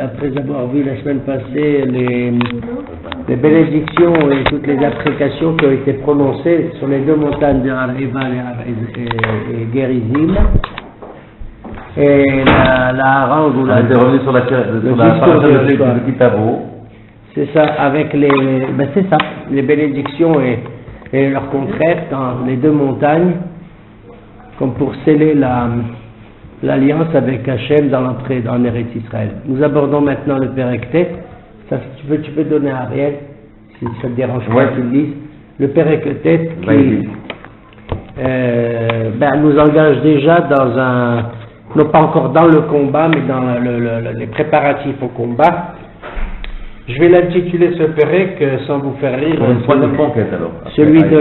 Après avoir vu la semaine passée les bénédictions et toutes les apprécations qui ont été prononcées sur les deux montagnes de Ar-Ebal et Gerizim, et la harangue ou on était revenu sur la partie de Kitavo. C'est ça, avec les bénédictions et leurs contraires dans les deux montagnes, comme pour sceller l'alliance avec Hachem dans l'entrée en Eretz Israël. Nous abordons maintenant le Perek-Tet. Tu peux donner à Ariel, si ça te dérange pas, tu le dises. Le Perek-Tet qui nous engage déjà dans non pas encore dans le combat, mais dans les préparatifs au combat. Je vais l'intituler ce Perek sans vous faire rire. Celui de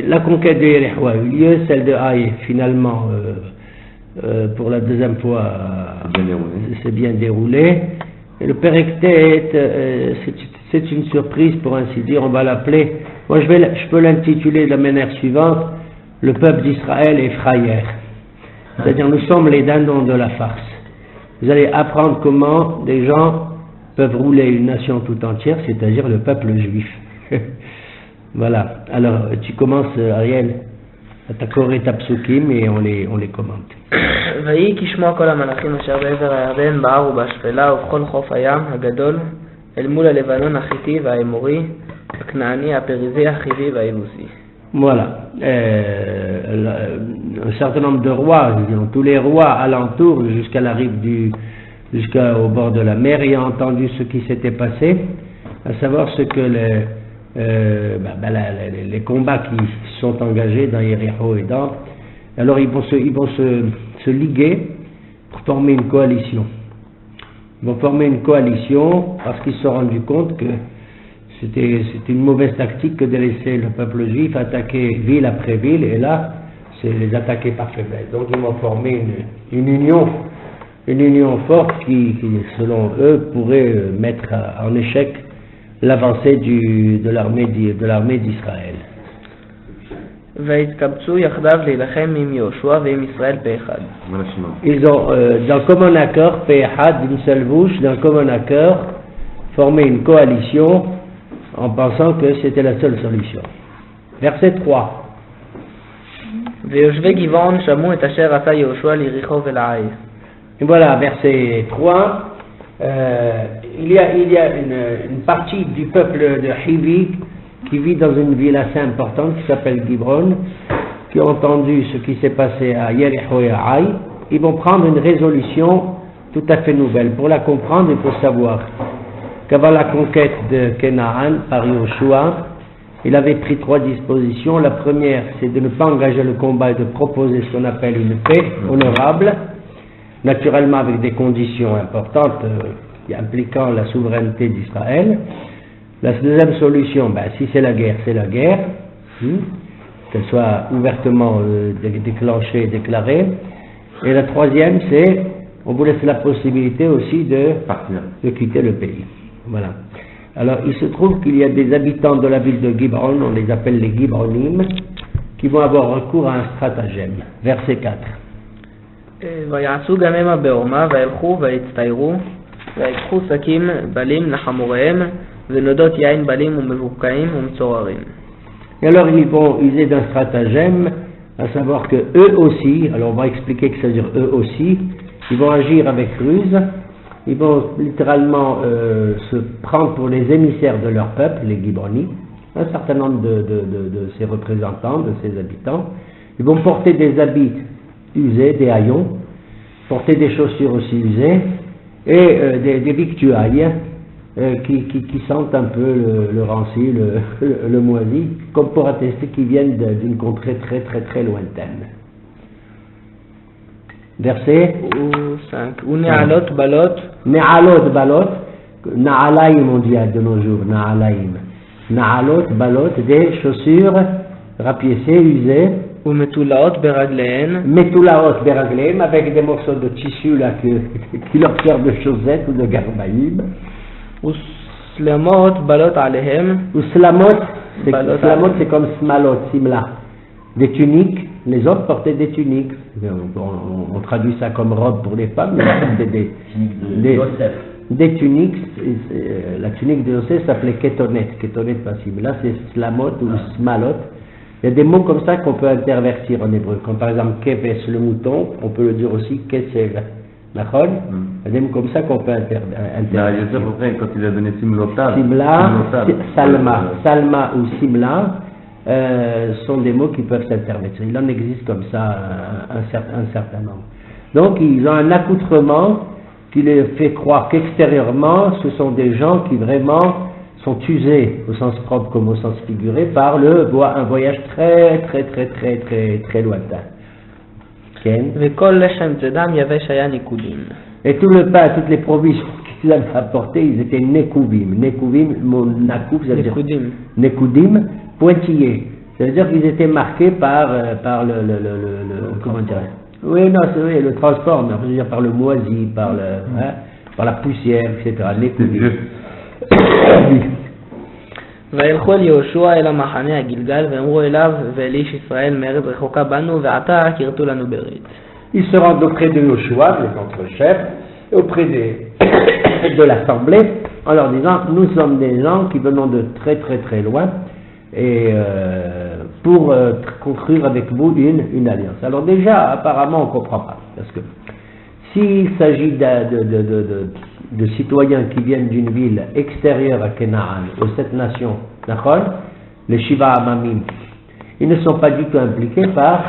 la conquête de Yericho a eu lieu, celle de Haï, finalement, pour la deuxième fois, s'est bien déroulé. Et le Perek-Tet, c'est une surprise, pour ainsi dire, on va l'appeler, moi je peux l'intituler de la manière suivante, le peuple d'Israël est frayeur. C'est-à-dire, nous sommes les dindons de la farce. Vous allez apprendre comment des gens peuvent rouler une nation tout entière, c'est-à-dire le peuple juif. Voilà, alors tu commences, Ariel, à t'accorder ta psukim et on les commente. ויהי כשמוע כל המלאכים אשר בעבר הירדן בהר ובשפלה ובכל חוף הים הגדול אל מול הלבנון החיתי והאמורי הכנעני הפריזי החיבי והיבוסי. Voilà, un certain nombre de rois, tous les rois alentour jusqu'à la rive jusqu'au bord de la mer ayant entendu ce qui s'était passé, à savoir ce que les combats qui sont engagés dans Yericho et dans, alors ils vont se liguer pour former une coalition. Ils vont former une coalition parce qu'ils se sont rendus compte que c'était une mauvaise tactique que de laisser le peuple juif attaquer ville après ville, et là c'est les attaquer par faiblesse. Donc ils vont former une union forte qui selon eux pourrait mettre en échec l'avancée de l'armée d'Israël. Ils ont, d'un commun accord, Péhad, d'une seule bouche, d'un commun accord, formé une coalition en pensant que c'était la seule solution. Verset 3. Et voilà, verset 3. Il y a une partie du peuple de Hivi qui vit dans une ville assez importante qui s'appelle Gibron, qui ont entendu ce qui s'est passé à Yericho et à Haï. Ils vont prendre une résolution tout à fait nouvelle. Pour la comprendre, il faut savoir qu'avant la conquête de Canaan par Yoshua, il avait pris 3 dispositions. La première, c'est de ne pas engager le combat et de proposer ce qu'on appelle une paix honorable, naturellement avec des conditions importantes impliquant la souveraineté d'Israël. La deuxième solution, si c'est la guerre, qu'elle soit ouvertement déclenchée, déclarée. Et la troisième, c'est, on vous laisse la possibilité aussi de quitter le pays. Voilà. Alors, il se trouve qu'il y a des habitants de la ville de Gibron, on les appelle les Gibronim, qui vont avoir recours à un stratagème. Verset 4. ויעשו גם המה בעורמה וילכו ויצטיירו ויקחו שקים בלים לחמוריהם ונודות יין בלים ומבוקעים ומצוררים. Et alors ils vont user d'un stratagème, à savoir que eux aussi, alors on va expliquer que ça veut dire eux aussi, ils vont agir avec ruse, ils vont littéralement se prendre pour les émissaires de leur peuple, les Gibronis, un certain nombre de ces représentants, de ces habitants. Ils vont porter des habits usés, des haillons, porter des chaussures aussi usées, et des victuailles qui sentent un peu le ranci, le moisi, comme pour attester qu'ils viennent d'une contrée très très très lointaine. Verset 5. Ou Ne'alot balot. Ne'alot balot. Na'alaim on dit de nos jours, Na'alaim. Na'alot balot, des chaussures rapiécées, usées. Ou Metulaot beragléen. Metulaot beragléen, avec des morceaux de tissu là qui leur servent de chaussettes ou de garbaïm. Ou Slamot balot alehem. Ou Slamot, c'est comme Smalot, Simla. des tuniques, les hommes portaient des tuniques. On traduit ça comme robe pour les femmes, mais ils portaient des tuniques. La tunique de Yosef s'appelait ketonet passible. Là c'est slamot ou smalot. Il y a des mots comme ça qu'on peut intervertir en hébreu. Comme par exemple keves, le mouton, on peut le dire aussi kesel. D'accord? Il y a des mots comme ça qu'on peut intervertir. Yosef, après, quand il a donné Simlota, Salma ou Simla sont des mots qui peuvent s'intervertir. Il en existe comme ça un certain nombre. Donc ils ont un accoutrement qui les fait croire qu'extérieurement ce sont des gens qui vraiment sont usés au sens propre comme au sens figuré par un voyage très lointain. Et tout le pain, toutes les provisions qu'ils avaient apportées, ils étaient nekuvim. Nekuvim, mon nakouf, ça veut dire nekudim, pointillés. Ça veut dire qu'ils étaient marqués par le comment dire. Oui, non, c'est vrai, le transport, mais on peut dire par le moisi, par la poussière, etc. Nekuvim. וילכו אל יהושע אל המחנה הגלגל ואמרו אליו ואל איש ישראל מארץ רחוקה בנו ועתה כרתו לנו ברית. Ils se rendent auprès de Yoshua, le contre-chef, et auprès de l'assemblée, en leur disant, nous sommes des gens qui venons de très loin, et pour conclure avec vous une alliance. Alors déjà, apparemment, on ne comprend pas, parce que s'il s'agit de citoyens qui viennent d'une ville extérieure à Canaan, aux 7 nations, les Shiva Amamim, ils ne sont pas du tout impliqués par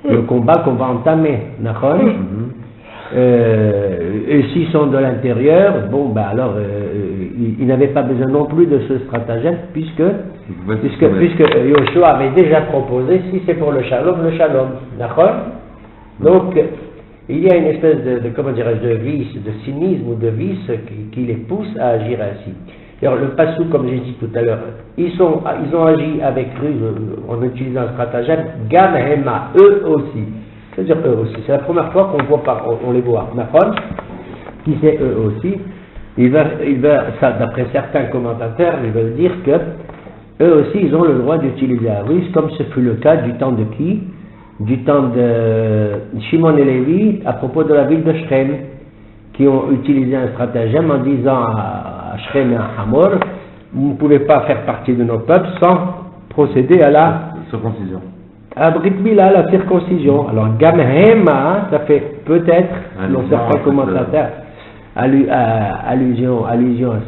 le combat qu'on va entamer, et s'ils sont de l'intérieur, bon ben alors ils n'avaient pas besoin non plus de ce stratagème puisque Yoshua avait déjà proposé, si c'est pour le shalom, d'accord? Donc il y a une espèce de vice, de cynisme ou de vice qui les pousse à agir ainsi. Alors le passou, comme j'ai dit tout à l'heure, ils ont agi avec ruse en utilisant un stratagème, Gamhema, eux aussi. C'est-à-dire eux aussi. C'est la première fois on les voit. Nafon, qui c'est eux aussi. Ça, d'après certains commentateurs, ils veulent dire que eux aussi, ils ont le droit d'utiliser la ruse, comme ce fut le cas du temps de qui? Du temps de Shimon et Lévi à propos de la ville de Shrem, qui ont utilisé un stratagème en disant à Shrem et à Hamor, vous ne pouvez pas faire partie de nos peuples sans procéder à la circoncision. À Brit Mila, la circoncision. Alors Gamhema, ça fait peut-être, selon certains commentateurs, allusion à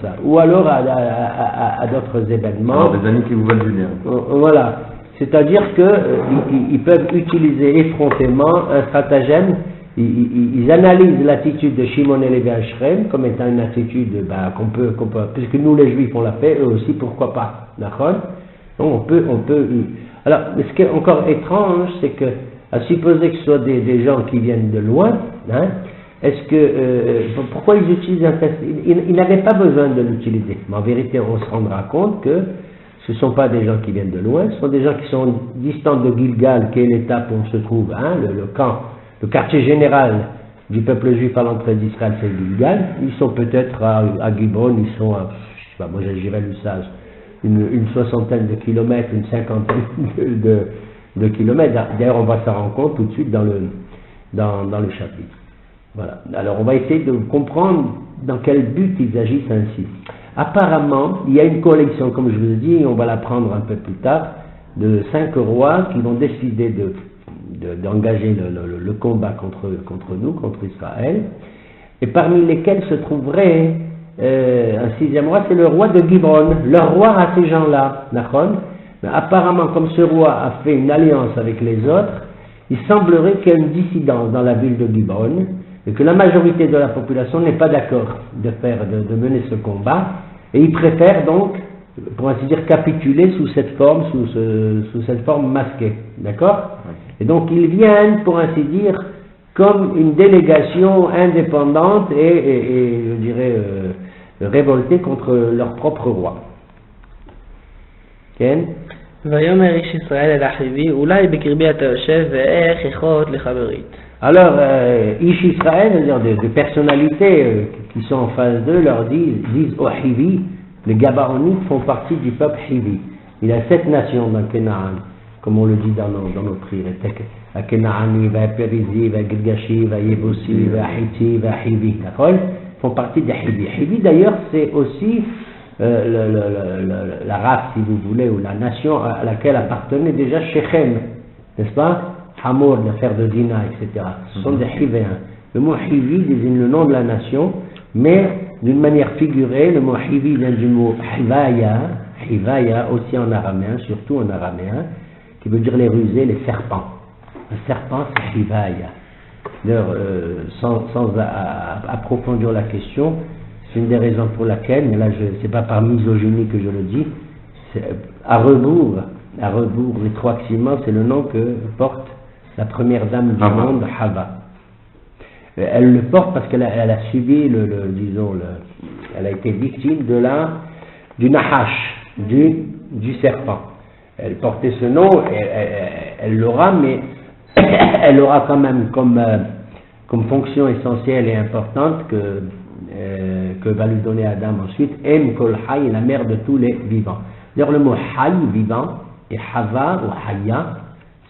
ça. Ou alors à d'autres événements. Alors des amis qui vous veulent du bien. Voilà. C'est-à-dire qu'ils peuvent utiliser effrontément un stratagème. Ils analysent l'attitude de Shimon et Lévi à Shrem comme étant une attitude qu'on peut, puisque nous les Juifs on l'a fait, eux aussi pourquoi pas, d'accord? Donc on peut. Alors, ce qui est encore étrange, c'est que, à supposer que ce soit des gens qui viennent de loin, est-ce que pourquoi ils utilisent un test? Ils n'avaient pas besoin de l'utiliser. Mais en vérité, on se rendra compte que ce ne sont pas des gens qui viennent de loin, ce sont des gens qui sont distants de Gilgal, qui est l'étape où on se trouve, le quartier général du peuple juif à l'entrée d'Israël, c'est Gilgal. Ils sont peut-être à Gibon, ils sont à, je sais pas, moi j'ai lu ça, une soixantaine de kilomètres, une cinquantaine de kilomètres. D'ailleurs, on va s'en rendre compte tout de suite dans le chapitre. Voilà. Alors, on va essayer de comprendre dans quel but ils agissent ainsi. Apparemment, il y a une collection, comme je vous ai dit, on va la prendre un peu plus tard, de 5 rois qui vont décider d'engager le combat contre nous, contre Israël, et parmi lesquels se trouverait un 6e roi, c'est le roi de Gibon. Le roi à ces gens-là, mais apparemment, comme ce roi a fait une alliance avec les autres, il semblerait qu'il y ait une dissidence dans la ville de Gibon, et que la majorité de la population n'est pas d'accord de mener ce combat, et ils préfèrent donc, pour ainsi dire, capituler sous cette forme, sous cette forme masquée, d'accord? Et donc ils viennent, pour ainsi dire, comme une délégation indépendante et je dirais, révoltée contre leur propre roi. Ken? ויאמר איש ישראל אל אחיו אולי בקרבי אתה יושב ואיך יכרות לך ברית. Alors, Ish Israël, c'est-à-dire des personnalités qui sont en face d'eux, leur disent aux Hivi, les Gabaonites font partie du peuple Hivi. Il y a 7 nations dans Canaan. comme on le dit dans nos prières. Kenaani, Perizi, Gilgashi, Yebusi, Hiti, Hivi, d'accord, font partie des Hivi. Hivi d'ailleurs c'est aussi la race, si vous voulez, ou la nation à laquelle appartenait déjà Shechem, n'est-ce pas? Hamor, l'affaire de Dina, etc. Ce sont des Hivéens. Le mot Hivi désigne le nom de la nation, mais d'une manière figurée, le mot Hivi vient du mot Hivaya aussi en araméen, surtout en araméen, qui veut dire les rusés, les serpents. Le serpent, c'est Hivaya. D'ailleurs, sans approfondir la question, c'est une des raisons pour laquelle, mais là, c'est pas par misogynie que je le dis, à rebours, rétroactivement, c'est le nom que porte la première dame du monde, Hava. Elle le porte parce qu'elle a subi, elle a été victime du Nahash, du serpent. Elle portait ce nom, elle l'aura, mais elle aura quand même comme fonction essentielle et importante que va lui donner Adam ensuite, Kol Hay, la mère de tous les vivants. D'ailleurs, le mot Hay, vivant, et Hava ou Haya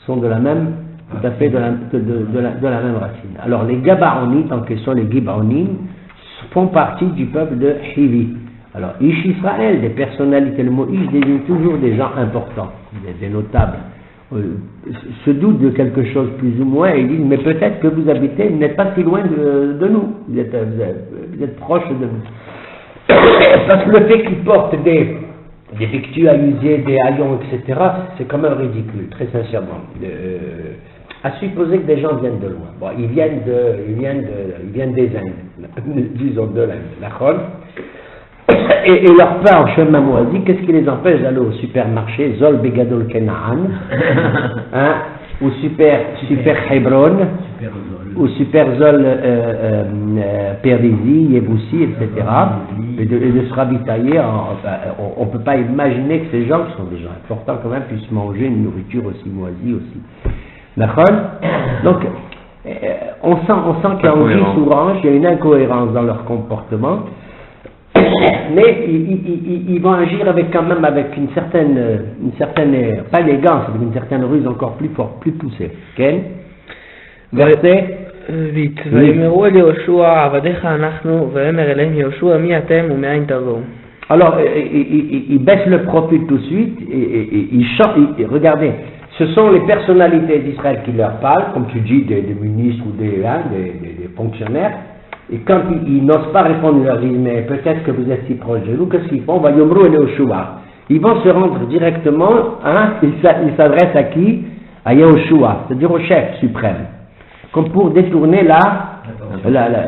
sont de la même, tout à fait de la même racine. Alors, les Gabaonites, en question les Gibaonites, font partie du peuple de Hivi. Alors, Ish Israël, des personnalités, le mot Ish désigne toujours des gens importants, des notables. Se doutent de quelque chose plus ou moins et disent, mais peut-être que vous habitez, vous n'êtes pas si loin de nous, vous êtes proche de nous. Parce que le fait qu'ils portent des victus à user, des haillons, etc., c'est quand même ridicule, très sincèrement. À supposer que des gens viennent de loin. Bon, ils viennent des Indes, disons de l'Inde, d'accord. Et leur pain en chemin moisi, qu'est-ce qui les empêche d'aller au supermarché Zol Begadol Kenaan, hein, ou Super Hebron, ou Super Zol Perizi, Yebusi, etc. Et de se ravitailler. On ne peut pas imaginer que ces gens, qui sont des gens importants quand même, puissent manger une nourriture aussi moisie aussi. D'accord? Donc, on sent qu'en Orange, il y a une incohérence dans leur comportement. Mais ils vont agir avec une certaine pas élégance, avec une certaine ruse encore plus forte, plus poussée. Ken? Verset 8. Alors, il baisse le profil tout de suite et il chante. Regardez, ce sont les personnalités d'Israël qui leur parlent, comme tu dis, des ministres ou des fonctionnaires. Et quand ils n'osent pas répondre, ils leur disent, mais peut-être que vous êtes si proche de nous, qu'est-ce qu'ils font? Ils vont se rendre directement, ils s'adressent à qui? À Yahushua, c'est-à-dire au chef suprême, comme pour détourner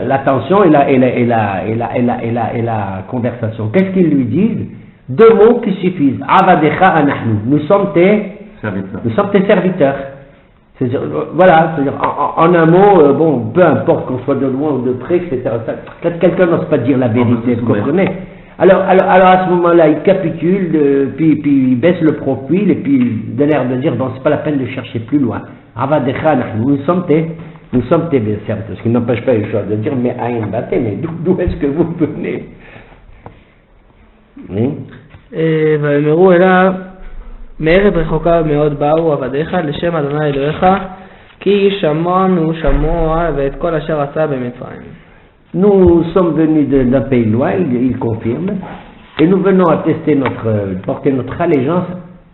l'attention et la conversation. Qu'est-ce qu'ils lui disent? Deux mots qui suffisent. Avadecha anachnu. Nous sommes tes serviteurs. Voilà, c'est-à-dire en un mot, bon, peu importe qu'on soit de loin ou de près, etc. Quand quelqu'un n'ose pas dire la vérité, vous comprenez? Alors à ce moment-là, il capitule, puis il baisse le profil, et puis il donne l'air de dire, bon, c'est pas la peine de chercher plus loin. Nous sommes tes serviteurs. Ce qui n'empêche pas les choses de dire, mais Aïn Baté, mais d'où est-ce que vous venez? ויאמרו אליו מערב רחוקה מאוד באו עבדיך לשם אדוני אלוהיך כי שמענו שמוע ואת כל אשר עשה במצרים. Nous sommes venus d'un pays loin, il confirme, et nous venons attester porter notre allégeance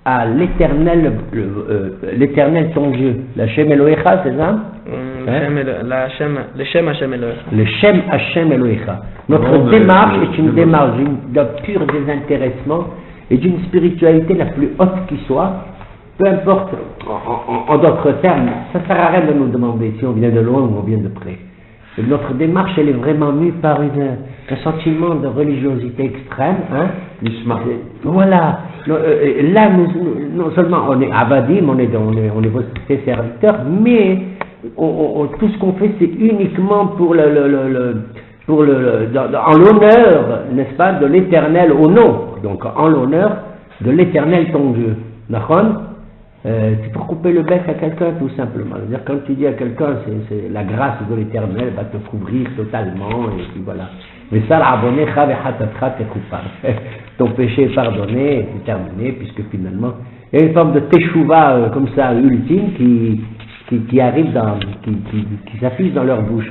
à l'Éternel, l'Éternel ton Dieu. La Shem Elohecha, c'est ça? Le Shem Hashem Elohecha. Notre démarche est une démarche d'un pur désintéressement et d'une spiritualité la plus haute qui soit. Peu importe, en d'autres termes, ça ne sert à rien de nous demander si on vient de loin ou on vient de près. Et notre démarche, elle est vraiment mue par un sentiment de religiosité extrême. Hein? Voilà. Là, non seulement on est avadim, on est ses serviteurs, mais tout ce qu'on fait, c'est uniquement en l'honneur, n'est-ce pas, de l'Éternel, au nom, donc en l'honneur de l'Éternel ton Dieu. D'accord? C'est pour couper le bec à quelqu'un tout simplement. C'est-à-dire quand tu dis à quelqu'un c'est la grâce de l'Éternel va te couvrir totalement et puis voilà. Mais ça ton péché est pardonné et c'est terminé puisque finalement Il y a une forme de teshuva comme ça, ultime, qui arrive qui s'affiche dans leur bouche.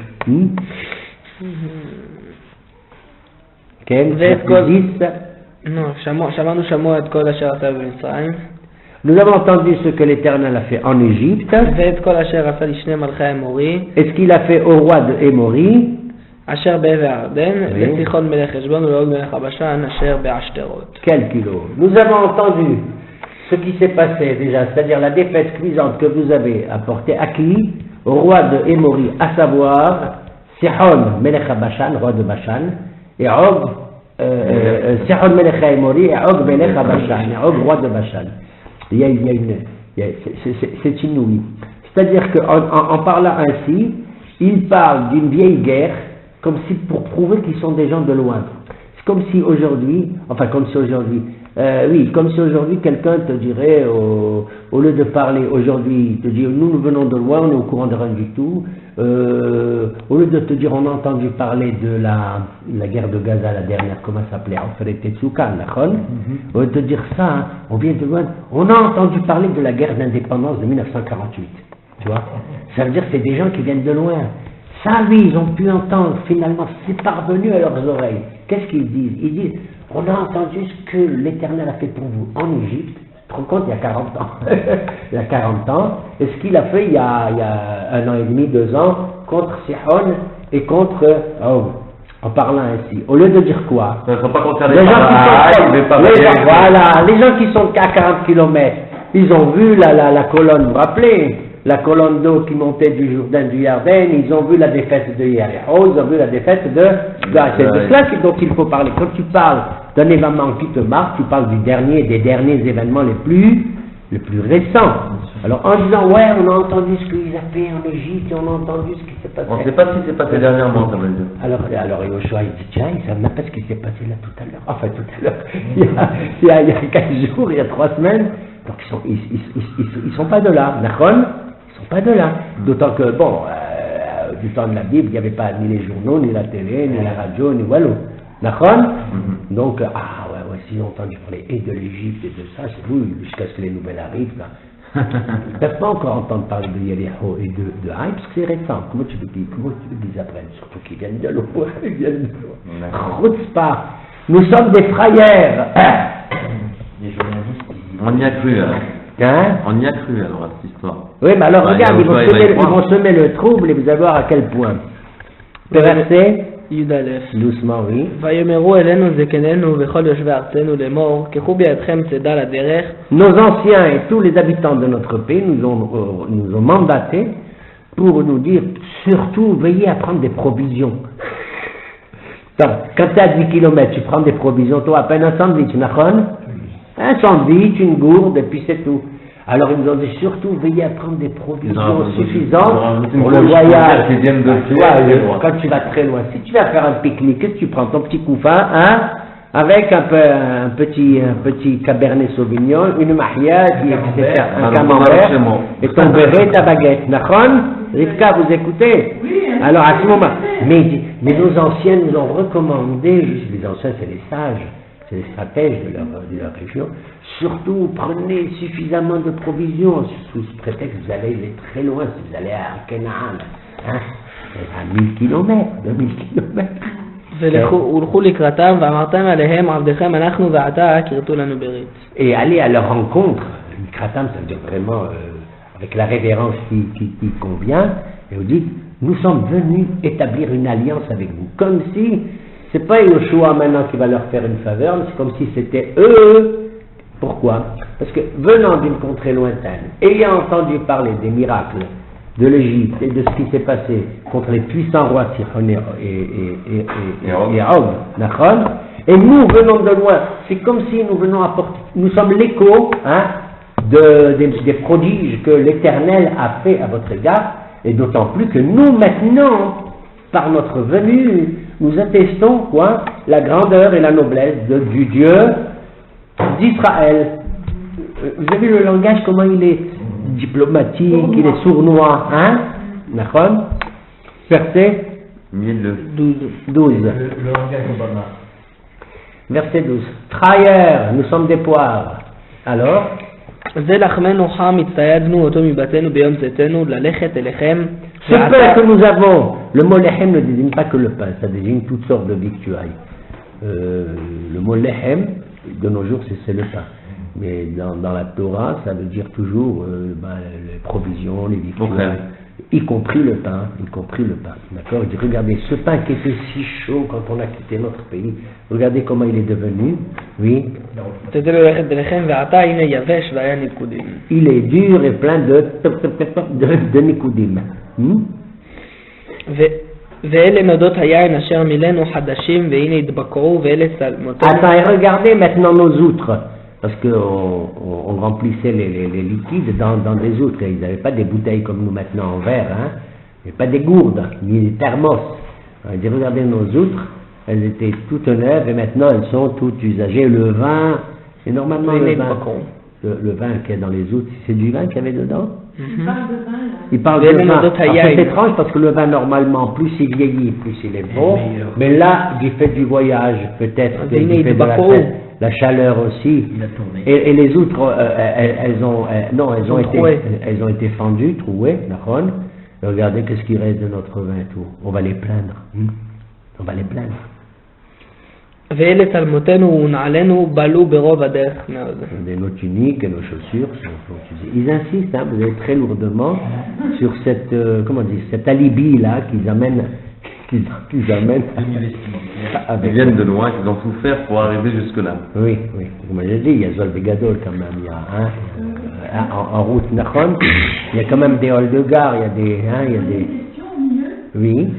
כן, שמענו שמוע את כל אשר עשה במצרים. Nous avons entendu ce que l'Éternel a fait en Égypte. ואת כל אשר עשה לשני מלכי האמורי. Et ce qu'il a fait au roi d'Émorie. אשר בעבר הירדן, לסיחון מלך חשבון ולעוג מלך הבשן אשר בעשתרות. Quel kilo. Nous avons entendu ce qui s'est passé déjà, c'est-à-dire la défaite cuisante que vous avez apportée à qui? Au roi de Émorie, à savoir Sihon Melech HaBashan, roi de Bashan, et Og, Sihon Melech HaEmori et Og Melech HaBashan, et Og, roi de Bashan. C'est inouï. C'est-à-dire qu'en parlant ainsi, il parle d'une vieille guerre, comme si pour prouver qu'ils sont des gens de loin. C'est comme si aujourd'hui, comme si aujourd'hui quelqu'un te dirait, au lieu de parler aujourd'hui, te dire nous venons de loin, on est au courant de rien du tout, au lieu de te dire on a entendu parler de la guerre de Gaza, la dernière, comment ça s'appelait, au lieu de te dire ça, hein, on vient de loin, on a entendu parler de la guerre d'indépendance de 1948, tu vois, ça veut dire que c'est des gens qui viennent de loin. Ça, oui, ils ont pu entendre, finalement, c'est parvenu à leurs oreilles. Qu'est-ce qu'ils disent? Ils disent, on a entendu ce que l'Éternel a fait pour vous en Égypte, tu te rends compte, il y a 40 ans, il y a 40 ans, et ce qu'il a fait il y a 1 an et demi, 2 ans, contre Sihon et contre, en parlant ainsi. Au lieu de dire quoi? Ça ne sera pas concerné les gens par les gens qui sont à 40 km, ils ont vu la colonne, vous vous rappelez? La colonne d'eau qui montait du Jourdain, du Yarden, ils ont vu la défaite de Yericho, ils ont vu la défaite de Gaza. C'est de cela dont il faut parler. Quand tu parles d'un événement qui te marque, tu parles des derniers événements les plus récents. Alors en disant, ouais, on a entendu ce qu'ils ont fait en Égypte, et on a entendu ce qui s'est passé. On ne sait pas ce qui s'est passé dernièrement, ça veut dire. Alors Yoshua, il dit, tiens, ils ne savent même pas ce qui s'est passé là tout à l'heure. Enfin, tout à l'heure, il y a 15 jours, il y a 3 semaines. Donc ils sont pas de là, d'accord? Ils sont pas de là. D'autant que, bon, du temps de la Bible, il n'y avait pas ni les journaux, ni la télé, ni la radio, ni Wallo. D'accord? Donc, s'ils ont entendu parler et de l'Égypte et de ça, c'est vous, jusqu'à ce que les nouvelles arrivent, là. Ils ne peuvent pas encore entendre parler de Yericho et de Haï, parce que c'est récent. Comment tu veux qu'ils apprennent? Surtout qu'ils viennent de l'eau. Ils viennent de l'eau. Chutzpah. Nous sommes des frayères. Les journalistes, on y a cru, Hein? On y a cru alors à cette histoire. Oui, mais alors regarde, ils vont semer le trouble et vous allez voir à quel point. Verset doucement, oui. ויאמרו אלינו זקנינו וכל יושבי ארצנו לאמור, קחו בידכם צידה לדרך. Nos anciens et tous les habitants de notre pays nous ont mandatés pour nous dire, surtout, veillez à prendre des provisions. Donc, quand tu es à 10 km, tu prends des provisions, toi, à peine un sandwich, un sandwich, une gourde, et puis c'est tout. Alors ils nous ont dit surtout veillez à prendre des provisions suffisantes pour le voyage. Quand tu vas très loin, si tu vas faire un pique-nique, qu'est-ce que tu prends? Ton petit couffin, hein, avec un petit cabernet sauvignon, une mahia, un camembert, et ton béret, ta baguette. Nachon? Rivka, vous écoutez? Alors à ce moment, mais nos anciens nous ont recommandé, les anciens c'est les sages, c'est les stratèges de leur région, surtout prenez suffisamment de provisions, sous ce prétexte vous allez aller très loin, si vous allez à Canaan, hein, à 1000 km, 2000 km. והלכו לקראתם ואמרתם עליהם עבדכם אנחנו ועתה כרתו לנו ברית. Et aller à leur rencontre, Kratam ça veut dire vraiment avec la révérence qui convient, et vous dites nous sommes venus établir une alliance avec vous, comme si c'est pas Yoshua maintenant qui va leur faire une faveur, c'est comme si c'était eux. Pourquoi? Parce que venant d'une contrée lointaine, ayant entendu parler des miracles de l'Égypte et de ce qui s'est passé contre les puissants rois Sihon et Og, et nous venons de loin, c'est comme si nous venons apporter, nous sommes l'écho des prodiges que l'Éternel a fait à votre égard, et d'autant plus que nous maintenant, par notre venue, nous attestons quoi? La grandeur et la noblesse du Dieu d'Israël. Vous avez vu le langage, comment il est diplomatique, il est sournois, hein? D'accord? Verset 12. Le langage Obama. Verset 12. Trahilleurs, nous sommes des poires. Alors, זה לחמנו חם הצטיידנו אותו מבתינו ביום צאתנו ללכת אליכם. Ce pain que nous avons, le mot lechem ne désigne pas que le pain, ça désigne toutes sortes de victuailles. Le mot lechem, de nos jours, c'est le pain. Mais dans la Torah, ça veut dire toujours les provisions, les victuailles, y compris le pain, D'accord? Il dit, regardez, ce pain qui était si chaud quand on a quitté notre pays, regardez comment il est devenu, oui. Il est dur et plein de nikudim. Attends, et regardez maintenant nos outres, parce qu'on remplissait les liquides dans des outres, et ils n'avaient pas des bouteilles comme nous maintenant en verre, hein, et pas des gourdes, ni des thermos. Il dit, regardez nos outres, elles étaient toutes neuves, et maintenant elles sont toutes usagées. Le vin, et normalement le vin qu'il y a dans les outres, c'est du vin qu'il y avait dedans? Il parle de vin. C'est étrange parce que le vin normalement, plus il vieillit, plus il est bon. Mais là, du fait du voyage, peut-être du fait de la chaleur aussi. Et les outres, elles ont été fendues, trouées, d'accord. Regardez qu'est-ce qui reste de notre vin et tout. On va les plaindre. On va les plaindre. Nos tuniques et nos chaussures sont utilisées. Ils insistent, hein, vous avez très lourdement sur cette, cet alibi là qu'ils amènent. Ils viennent de loin, ils ont souffert pour arriver jusque là. Oui, comme j'ai dit, il y a Zol Begadol quand même, il y a en route Nachon, il y a quand même des halls de gare, il y a des. Oui.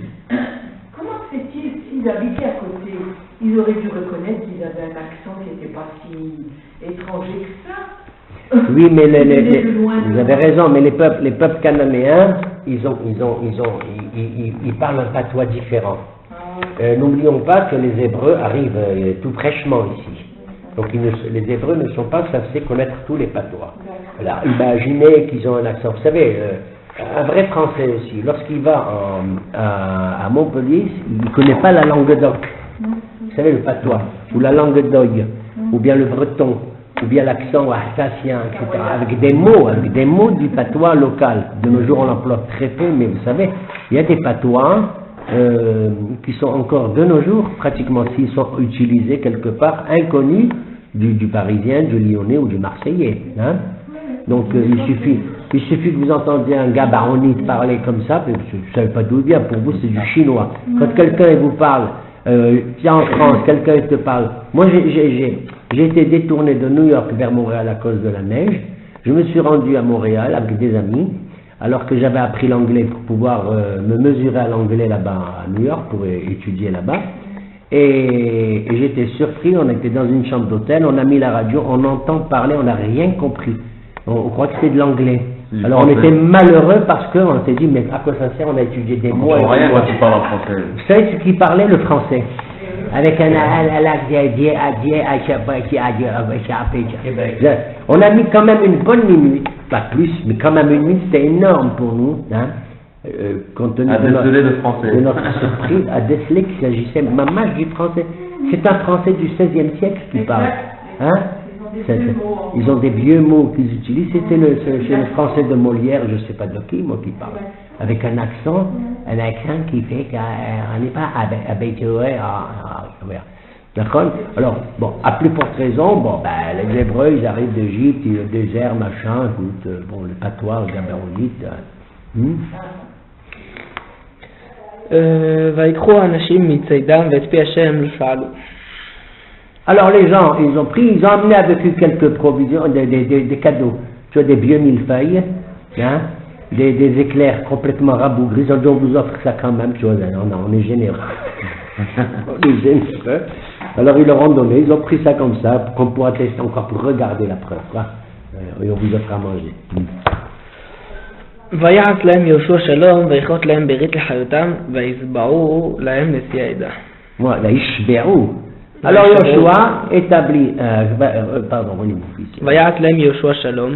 Comment se fait-il s'ils habitaient à côté? Ils auraient dû reconnaître qu'ils avaient un accent qui n'était pas si étranger que ça. Oui, mais vous avez raison, mais les peuples cananéens, ils parlent un patois différent. N'oublions pas que les Hébreux arrivent tout fraîchement ici. Donc les Hébreux ne sont pas censés connaître tous les patois. Alors, imaginez qu'ils ont un accent. Vous savez, un vrai Français aussi, lorsqu'il va à Montpellier, il ne connaît pas la langue d'oc. Vous savez, le patois, ou la langue d'oï, ou bien le breton, ou bien l'accent alsacien, etc. Avec des mots du patois local. De nos jours, on l'emploie très peu, mais vous savez, il y a des patois qui sont encore de nos jours, pratiquement s'ils sont utilisés quelque part, inconnus du Parisien, du Lyonnais ou du Marseillais. Hein? Donc il suffit que vous entendiez un gars baronite parler comme ça, vous ne savez pas d'où il vient, pour vous c'est du chinois. Quand quelqu'un vous parle, tiens en France, quelqu'un te parle, moi j'ai été détourné de New York vers Montréal à cause de la neige, je me suis rendu à Montréal avec des amis, alors que j'avais appris l'anglais pour pouvoir me mesurer à l'anglais là-bas à New York, pour étudier là-bas, et j'étais surpris, on était dans une chambre d'hôtel, on a mis la radio, on entend parler, on n'a rien compris, on croit que c'est de l'anglais. Alors on était malheureux parce qu'on s'est dit, mais à quoi ça sert, on a étudié des mots. Rien quand tu parles en français. Vous savez ce qu'il parlait, le français? Avec on a mis quand même une bonne minute, pas plus, mais quand même une minute, c'était énorme pour nous, hein, compte tenu de notre surprise, à déceler qu'il s'agissait mamage du français. C'est un français du XVIe siècle qui parle. Hein? Ils ont des vieux mots qu'ils utilisent, c'était le français de Molière, je ne sais pas de qui, moi qui parle, avec un accent qui fait qu'on n'est pas habitué à... D'accord? Alors, bon, à plus forte raison, les Hébreux, ils arrivent d'Égypte, le désert, machin, écoute, le patois, le gabaronite. Alors les gens, ils ont amené avec eux quelques provisions, des cadeaux, tu vois, des vieux millefeuilles, hein, des éclairs complètement rabougris, ils ont dit on vous offre ça quand même, tu vois, on est généreux. On est généreux. Alors ils leur ont donné, ils ont pris ça comme ça, qu'on pourra tester encore pour regarder la preuve, quoi. Et on vous offre à manger. ויעש להם יהושע שלום ויכרות להם ברית לחיותם וישבעו להם נשיא העדה. Voilà, Ishbe'ou. Alors Yoshua établit, pardon, mon fils. ויעש להם יהושע שלום.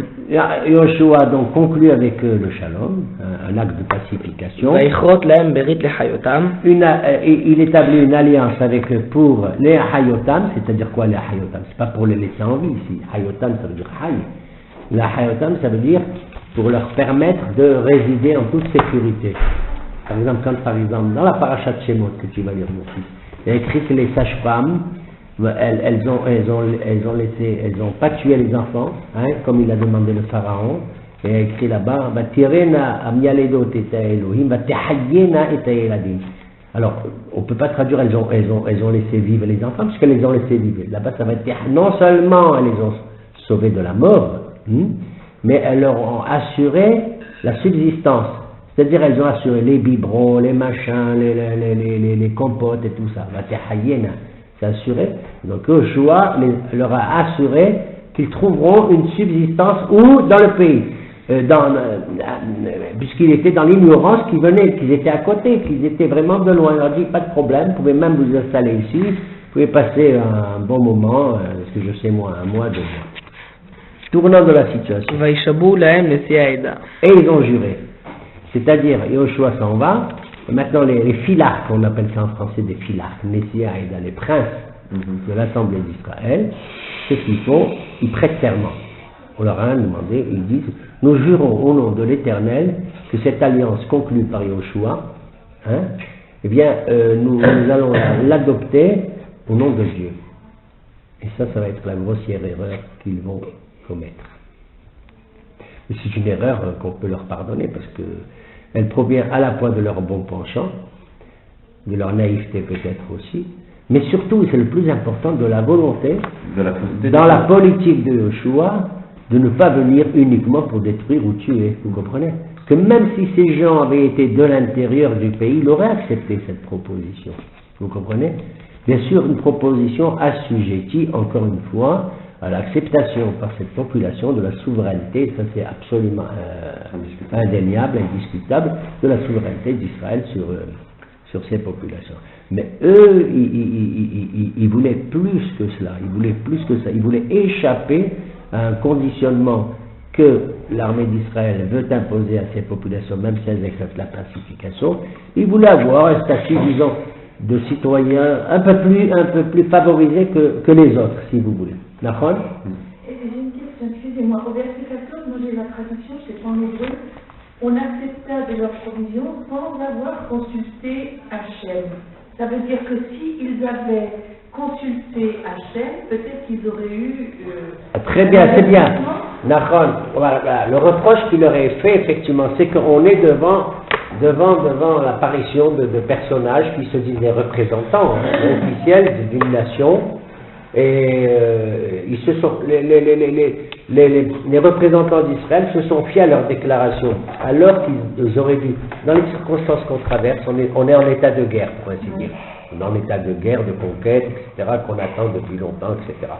Yoshua donc conclut avec le shalom, un acte de pacification. ויכרות להם ברית לחיותם. Il établit une alliance avec eux pour les hayotam, c'est-à-dire quoi les hayotam? C'est pas pour les laisser en vie ici. Hayotam ça veut dire hay. La hayotam, ça veut dire pour leur permettre de résider en toute sécurité. Par exemple, dans la paracha de Shemot que tu vas lire, mon fils, il y a écrit que les sages-femmes, elles ont pas tué les enfants, hein, comme il a demandé le pharaon. Et il y a écrit là-bas, alors, on ne peut pas traduire, elles ont laissé vivre les enfants, puisqu'elles les ont laissés vivre. Là-bas, ça va être, non seulement elles les ont sauvés de la mort, mais elles leur ont assuré la subsistance. C'est-à-dire, elles ont assuré les biberons, les machins, les compotes et tout ça. C'est assuré. Donc, Yoshua leur a assuré qu'ils trouveront une subsistance où dans le pays. Puisqu'ils étaient dans l'ignorance, qu'ils étaient à côté, qu'ils étaient vraiment de loin. Il leur a dit, pas de problème, vous pouvez même vous installer ici, vous pouvez passer un bon moment, ce que je sais moi, 1 mois, 2 mois. Tournant de la situation. Et ils ont juré. C'est-à-dire, Yoshua s'en va, et maintenant les filarques, on appelle ça en français des filarques, Messiaïda, les princes de l'Assemblée d'Israël, ce qu'ils font, ils prêtent serment. On leur a demandé, ils disent, nous jurons au nom de l'Éternel que cette alliance conclue par Yoshua, eh bien, nous allons l'adopter au nom de Dieu. Et ça va être la grossière erreur qu'ils vont commettre. Et c'est une erreur qu'on peut leur pardonner parce qu'elle provient à la fois de leur bon penchant, de leur naïveté peut-être aussi, mais surtout, c'est le plus important, de la volonté, dans la politique de Yoshua, de ne pas venir uniquement pour détruire ou tuer, vous comprenez? Que même si ces gens avaient été de l'intérieur du pays, ils auraient accepté cette proposition, vous comprenez? Bien sûr, une proposition assujettie, encore une fois, à l'acceptation par cette population de la souveraineté, ça c'est absolument indéniable, indiscutable, de la souveraineté d'Israël sur ces populations. Mais eux, ils voulaient plus que cela, ils voulaient échapper à un conditionnement que l'armée d'Israël veut imposer à ces populations, même si elles acceptent la pacification. Ils voulaient avoir un statut, disons, de citoyens un peu plus favorisés que les autres, si vous voulez. D'accord? Et j'ai une question, excusez-moi. Au verset 14, moi j'ai la traduction, je sais pas en hébreu. On accepta de leurs provisions sans avoir consulté Hachem. Ça veut dire que s'ils avaient consulté Hachem, peut-être qu'ils auraient eu... Très bien, c'est bien. Nachon, voilà. Le reproche qu'il leur est fait, effectivement, c'est qu'on est devant l'apparition de personnages qui se disent des représentants officiels d'une nation, et ils se sont, les représentants d'Israël se sont fiés à leurs déclarations, alors qu'ils auraient dû, dans les circonstances qu'on traverse, on est en état de guerre, pour ainsi dire. On est en état de guerre, de conquête, etc., qu'on attend depuis longtemps, etc.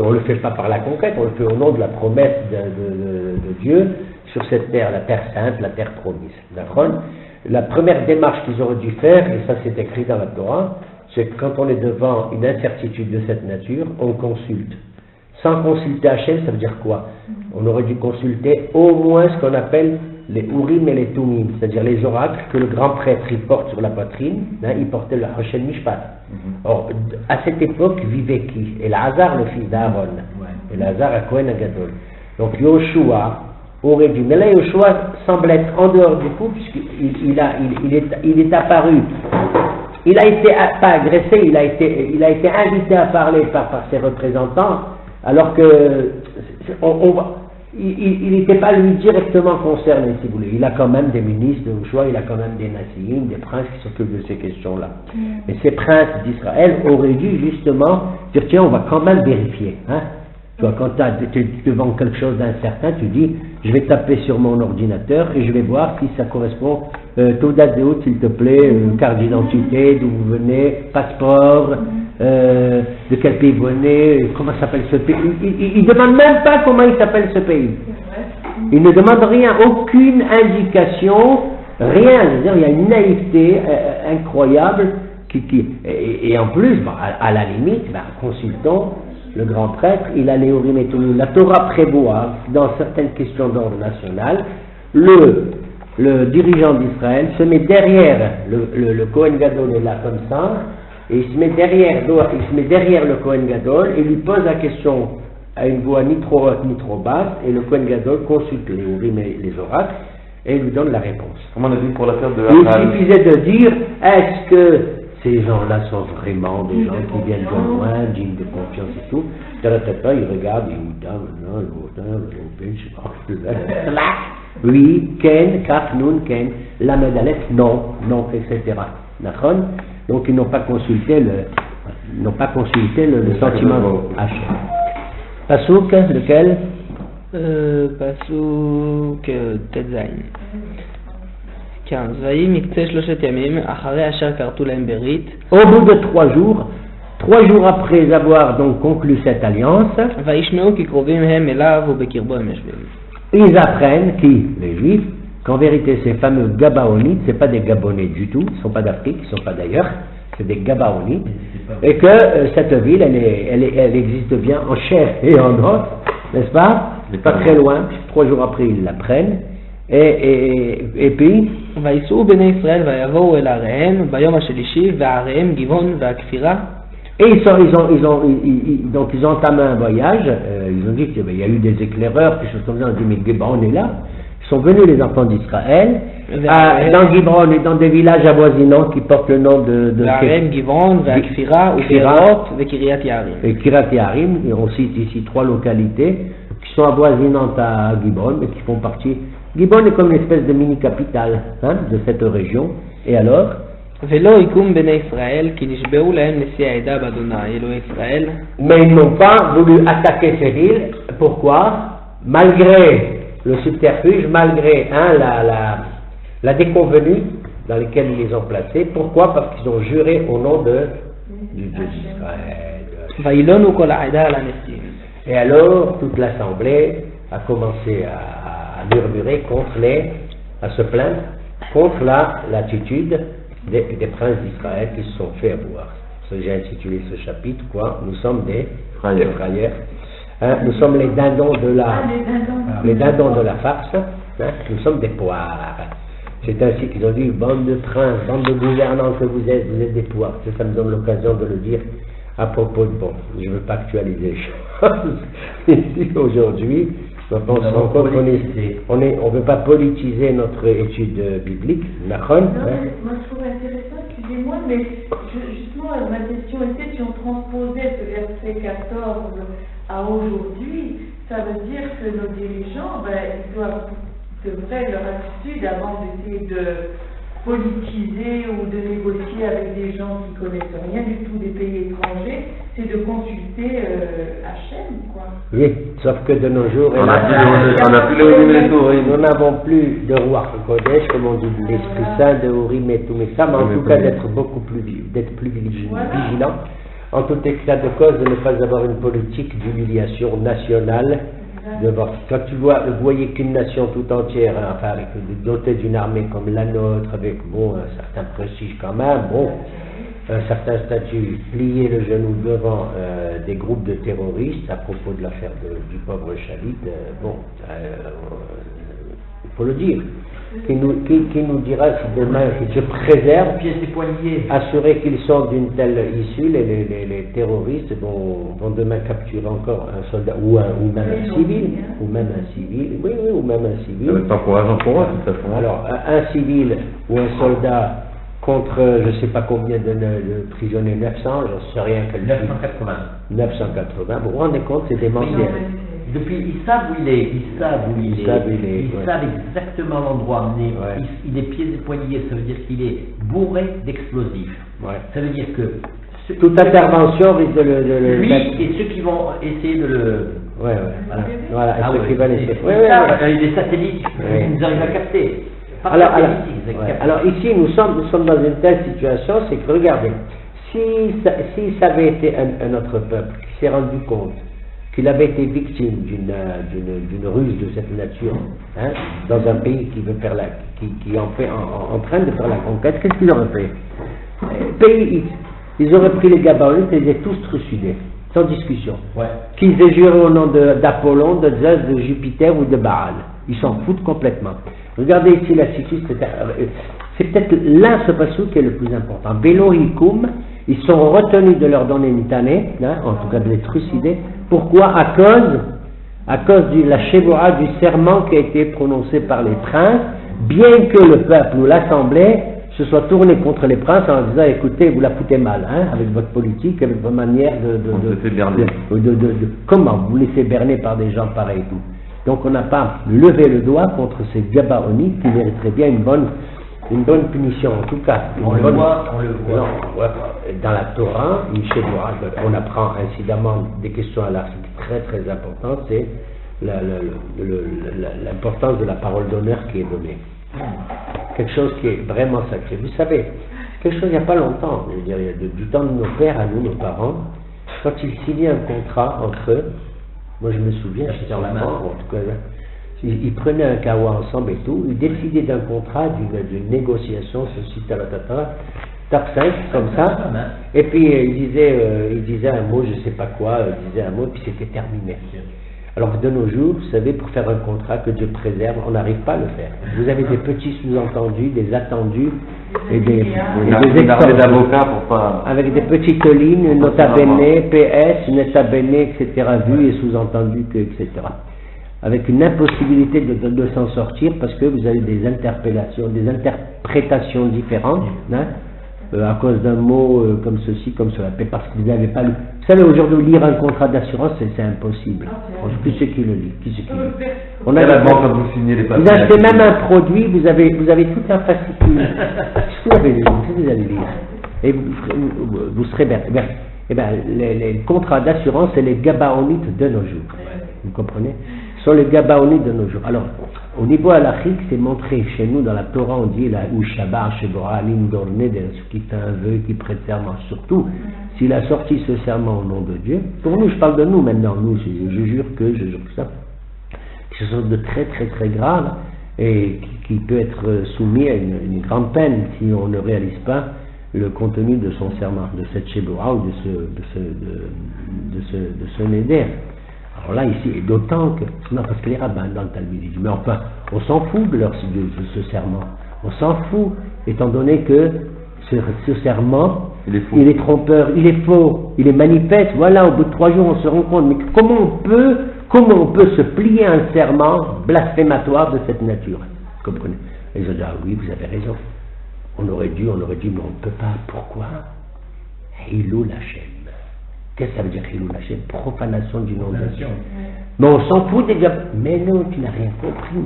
On ne le fait pas par la conquête, on le fait au nom de la promesse de Dieu sur cette terre, la terre sainte, la terre promise. D'accord? La première démarche qu'ils auraient dû faire, et ça c'est écrit dans la Torah, c'est que quand on est devant une incertitude de cette nature, on consulte. Sans consulter Hachem, ça veut dire quoi? On aurait dû consulter au moins ce qu'on appelle les Urim et les Tumim, c'est-à-dire les oracles que le grand prêtre il porte sur la poitrine, il portait le Hoshen Mishpat. Or, à cette époque vivait qui? Elazar, le fils d'Aaron. Elazar à Kohen Agadol. Donc Yoshua aurait dû, mais là Yoshua semble être en dehors du coup, puisqu'il est apparu. Il a été, pas agressé, il a été invité à parler par ses représentants, alors que il n'était pas lui directement concerné, si vous voulez. Il a quand même des ministres de Yoshua, il a quand même des Nassiim, des princes qui s'occupent de ces questions-là. Mais ces princes d'Israël auraient dû justement dire, tiens, on va quand même vérifier. Tu vois, quand tu es devant quelque chose d'incertain, tu dis, je vais taper sur mon ordinateur et je vais voir si ça correspond. Taux d'adéo, s'il te plaît, carte d'identité, d'où vous venez, passeport, de quel pays vous venez, comment s'appelle ce pays. Il ne demande même pas comment il s'appelle ce pays. Il ne demande rien, aucune indication, rien. C'est-à-dire, il y a une naïveté incroyable et en plus, à la limite, consultons le grand prêtre, il a les Urim et Tumim. La Torah prévoit, dans certaines questions d'ordre national, le dirigeant d'Israël se met derrière le Kohen Gadol est là comme ça, et il se met derrière le Kohen Gadol et lui pose la question à une voix ni trop haute ni trop basse, et le Kohen Gadol consulte les Urim et les oracles, et lui donne la réponse. Comme on a dit pour l'affaire de Il Abraham. suffisait de dire, est-ce que ces gens-là sont vraiment des gens qui viennent de loin, dignes de confiance et tout? Taratata, il regarde, oui, Ken, Kaf, Nun, Ken, la Medalef, non, etc. D'accord? Donc ils n'ont pas consulté le sentiment Hachem. Pasuk, lequel? פסוק ט"ז 15 ויהי מקצה 3 ימים אחרי אשר כרתו להם ברית Au bout de 3 jours après avoir donc conclu cette alliance, וישמעו כי קרובים הם אליו ובקרבו הם יושבים. ils apprennent, les Juifs, qu'en vérité ces fameux Gabaonites, c'est pas des Gabonais du tout, ils sont pas d'Afrique, ils sont pas d'ailleurs, c'est des Gabaonites, et que cette ville, elle existe bien en chair et en os, n'est-ce pas? Pas très loin, 3 jours après ils l'apprennent, et puis, ויסעו בני ישראל ויבואו אל עריהם ביום השלישי ועריהם גבעון והכפירה. et donc ils ont entamé un voyage, ils ont dit qu'il y a eu des éclaireurs, quelque chose comme ça, on dit mais Gibron est là. Ils sont venus les enfants d'Israël, dans Gibron et dans des villages avoisinants qui portent le nom de ועריהם גבעון והכפירה ובארות וקריית יערים. Et Kiryat Yarim, et on cite ici 3 localités qui sont avoisinantes à Gibron, mais qui font partie. Gibron est comme une espèce de mini-capitale de cette région. Et alors, ולא יקום בני ישראל כי נשבעו להם נשיא העדה באדוני אלוהי ישראל. mais ils n'ont pas voulu attaquer ces villes. Pourquoi? Malgré le subterfuge, malgré la déconvenue dans laquelle ils les ont placés. Pourquoi? Parce qu'ils ont juré au nom du Dieu d'Israël. וילונו כל העדה על הנשיאים. Et alors, toute l'assemblée a commencé à murmurer à se plaindre contre l'attitude des princes d'Israël qui se sont fait avoir. J'ai intitulé ce chapitre, quoi? Nous sommes des frayeurs. Nous sommes les dindons de la farce. Nous sommes des poires. C'est ainsi qu'ils ont dit, bande de princes, bande de gouvernants que vous êtes des poires. Ça me donne l'occasion de le dire à propos de, bon, je ne veux pas actualiser les choses. Ici, aujourd'hui, on se rend compte qu'on ne veut pas politiser notre étude biblique. Non, moi je trouve intéressant, excusez-moi, mais justement ma question était si on transposait ce verset 14 à aujourd'hui, ça veut dire que nos dirigeants, ils devraient leur attitude avant d'essayer de politiser ou de négocier avec des gens qui connaissent rien du tout des pays étrangers, c'est de consulter Hachem, quoi. Oui, sauf que de nos jours, On a plus les Urim et les Tourim. nous n'avons plus de roi Kodesh, comme on dit, de l'Esprit Saint, de Urim et tout, mais ça, mais en tout cas d'être beaucoup plus vigilant. En tout état de cause, de ne pas avoir une politique d'humiliation nationale. Quand vous voyez qu'une nation tout entière, enfin, dotée d'une armée comme la nôtre, avec un certain prestige quand même, un certain statut, plier le genou devant des groupes de terroristes à propos de l'affaire du pauvre Shalit, il faut le dire. Qui nous dira si demain ils se préservent, assurer qu'ils sont d'une telle issue, les terroristes vont demain capturer encore un soldat ou même un civil, ou même un civil. Ça va être encourageant pour eux, de toute façon. Alors, un civil ou un soldat contre je ne sais pas combien de prisonniers, 900, j'en sais rien. 980, vous vous rendez compte, c'est démentiel. Depuis, ils savent où il est, ils savent exactement l'endroit. Il est pieds et poignets, ça veut dire qu'il est bourré d'explosifs. Ouais. Ça veut dire que toute intervention risque de le lui et ceux qui vont essayer de le. Voilà. Et ceux qui vont essayer. Les satellites, ils arrivent à capter. Alors ici, nous sommes dans une telle situation, c'est que regardez, si ça avait été un autre peuple qui s'est rendu compte qu'il avait été victime d'une ruse de cette nature, dans un pays qui veut faire qui est en train de faire la conquête, qu'est-ce qu'ils auraient fait? Ils auraient pris les Gabaonites et ils les tous trucidés, sans discussion. Qu'ils aient juré au nom d'Apollon, de Zeus, de Jupiter ou de Baal. Ils s'en foutent complètement. Regardez ici la situation, c'est peut-être là ce passage qui est le plus important. Velo hikum, Ils sont retenus de leur donner une tannée, hein, en tout cas de les trucider. Pourquoi? À cause de la Shevoura, du serment qui a été prononcé par les princes, bien que le peuple ou l'assemblée se soit tourné contre les princes en disant écoutez, vous la foutez mal, hein, avec votre politique, avec votre manière comment vous laissez berner par des gens pareils et tout. Donc on n'a pas levé le doigt contre ces Gabaonites qui mériteraient bien une bonne punition en tout cas. On le voit. Non, dans la Torah, une Shevoura, on apprend incidemment des questions à l'article très très importantes, c'est l'importance de la parole d'honneur qui est donnée. Quelque chose qui est vraiment sacré. Vous savez, quelque chose il n'y a pas longtemps, je veux dire, du temps de nos pères à nous, nos parents, quand ils signaient un contrat entre eux, moi je me souviens, j'étais en avant, en tout cas, ils prenaient un kawa ensemble et tout, ils décidaient d'un contrat, d'une négociation, ceci, talatata, tape 5, comme ça, et puis ils disaient un mot, je ne sais pas quoi, ils disaient un mot, puis c'était terminé. Alors que de nos jours, vous savez, pour faire un contrat que Dieu préserve, on n'arrive pas à le faire. Vous avez des petits sous-entendus, des attendus et des d'avocats pour pas... avec des petites lignes, nota bene, PS, nota bene, etc., vu et sous-entendu, etc. Avec une impossibilité de s'en sortir parce que vous avez des interprétations différentes, hein, à cause d'un mot comme ceci, comme cela, parce que vous n'avez pas lu. Vous savez, aujourd'hui, lire un contrat d'assurance, c'est impossible. Qui c'est qui le lit? On a la banque quand vous signez les papiers. Vous achetez même un produit, vous avez tout un fascicule. Qu'est-ce que vous allez lire? Et vous serez bien. Eh bien, les contrats d'assurance, c'est les Gabaonites de nos jours. Vous comprenez? Ce sont les Gabaonites de nos jours. Alors, au niveau halachique, c'est montré chez nous dans la Torah, on dit la Ushabar, Shebora, Lindorne, qui fait un vœu, qui prête serment, surtout s'il a sorti ce serment au nom de Dieu. Pour nous, je parle de nous maintenant, nous, je jure que ça. C'est quelque chose de très très très grave et qui peut être soumis à une grande peine si on ne réalise pas le contenu de son serment, de cette Shebora ou de ce Neder. Alors là, ici, et d'autant que, non, parce que les rabbins dans le Talmud disent, mais enfin, on s'en fout de ce serment, on s'en fout, étant donné que ce serment, il est trompeur, il est faux, il est manifeste, voilà, au bout de 3 jours, on se rend compte, mais comment on peut se plier à un serment blasphématoire de cette nature? Vous comprenez? Et ils ont dit, ah oui, vous avez raison, on aurait dû, mais on ne peut pas, pourquoi? Hilul Hashem. Qu'est-ce que ça veut dire Hilul Hashem? Profanation du nom de Dieu. Mais on s'en fout des gars. Mais non, tu n'as rien compris.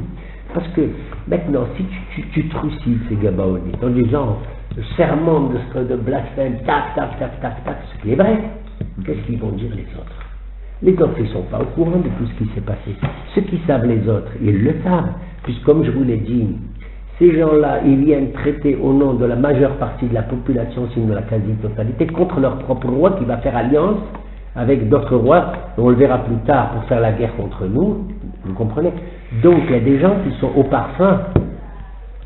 Parce que maintenant, si tu trucides ces Gabaonites en disant le serment de blasphème, tac, ce qui est vrai, qu'est-ce qu'ils vont dire les autres? Les autres, ils ne sont pas au courant de tout ce qui s'est passé. Ceux qui savent les autres, ils le savent. Puisque comme je vous l'ai dit, ces gens-là, ils viennent traiter au nom de la majeure partie de la population, sinon de la quasi-totalité, contre leur propre roi qui va faire alliance avec d'autres rois, on le verra plus tard, pour faire la guerre contre nous, vous comprenez? Donc il y a des gens qui sont au parfum.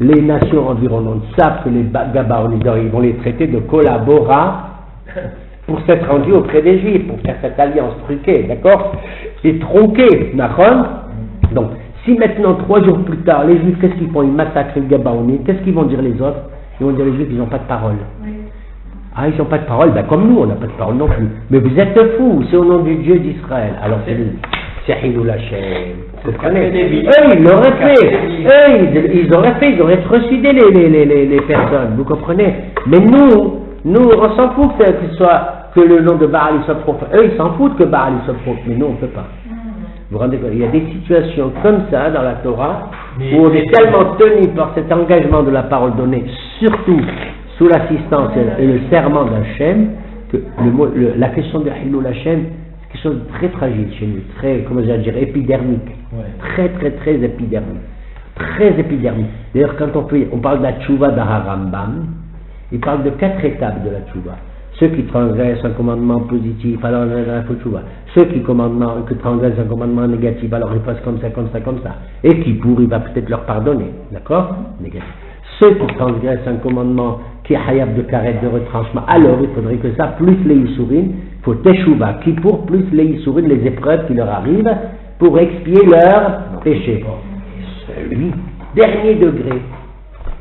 Les nations environnantes savent que les Gabaonites, ils vont les traiter de collaborateurs pour s'être rendus auprès des Juifs, pour faire cette alliance truquée, d'accord? Et tronquée, d'accord? Donc, si maintenant, 3 jours plus tard, les Juifs, qu'est-ce qu'ils font? Ils massacrent les Gabaonites. Qu'est-ce qu'ils vont dire les autres? Ils vont dire les Juifs, ils n'ont pas de parole. Oui. Ah, ils n'ont pas de parole? Ben comme nous, on n'a pas de parole non plus. Mais vous êtes fous, c'est au nom du Dieu d'Israël. Alors c'est Hilul Hashem. Vous comprenez? Eux, ils l'auraient fait. Ils auraient trucidé les personnes. Vous comprenez? Mais nous, on s'en fout que le nom de Baal soit profane. Eux, ils s'en foutent que Baal soit profane. Mais nous, on ne peut pas. Vous vous rendez compte? Il y a des situations comme ça dans la Torah où on est tellement tenu par cet engagement de la parole donnée, surtout sous l'assistance et le serment d'Hachem, que la question de Hilul Hashem, c'est quelque chose de très fragile chez nous, très, comment je vais dire, épidermique. Ouais. Très, très, très épidermique. Très épidermique. D'ailleurs, quand on parle de la tchouva d'Aharambam, il parle de 4 étapes de la tchouva. Ceux qui transgressent un commandement positif, alors il faut tchouva. Ceux qui transgressent un commandement négatif, alors ils fassent comme ça. Et qui il va peut-être leur pardonner. D'accord? Négatif. Ceux qui transgressent un commandement qui est hayab de karet, de retranchement, alors il faudrait que ça, plus les Yisourim, il faut teshuva, qui pour plus les Yisourim, les épreuves qui leur arrivent, pour expier leur péché. Celui, dernier degré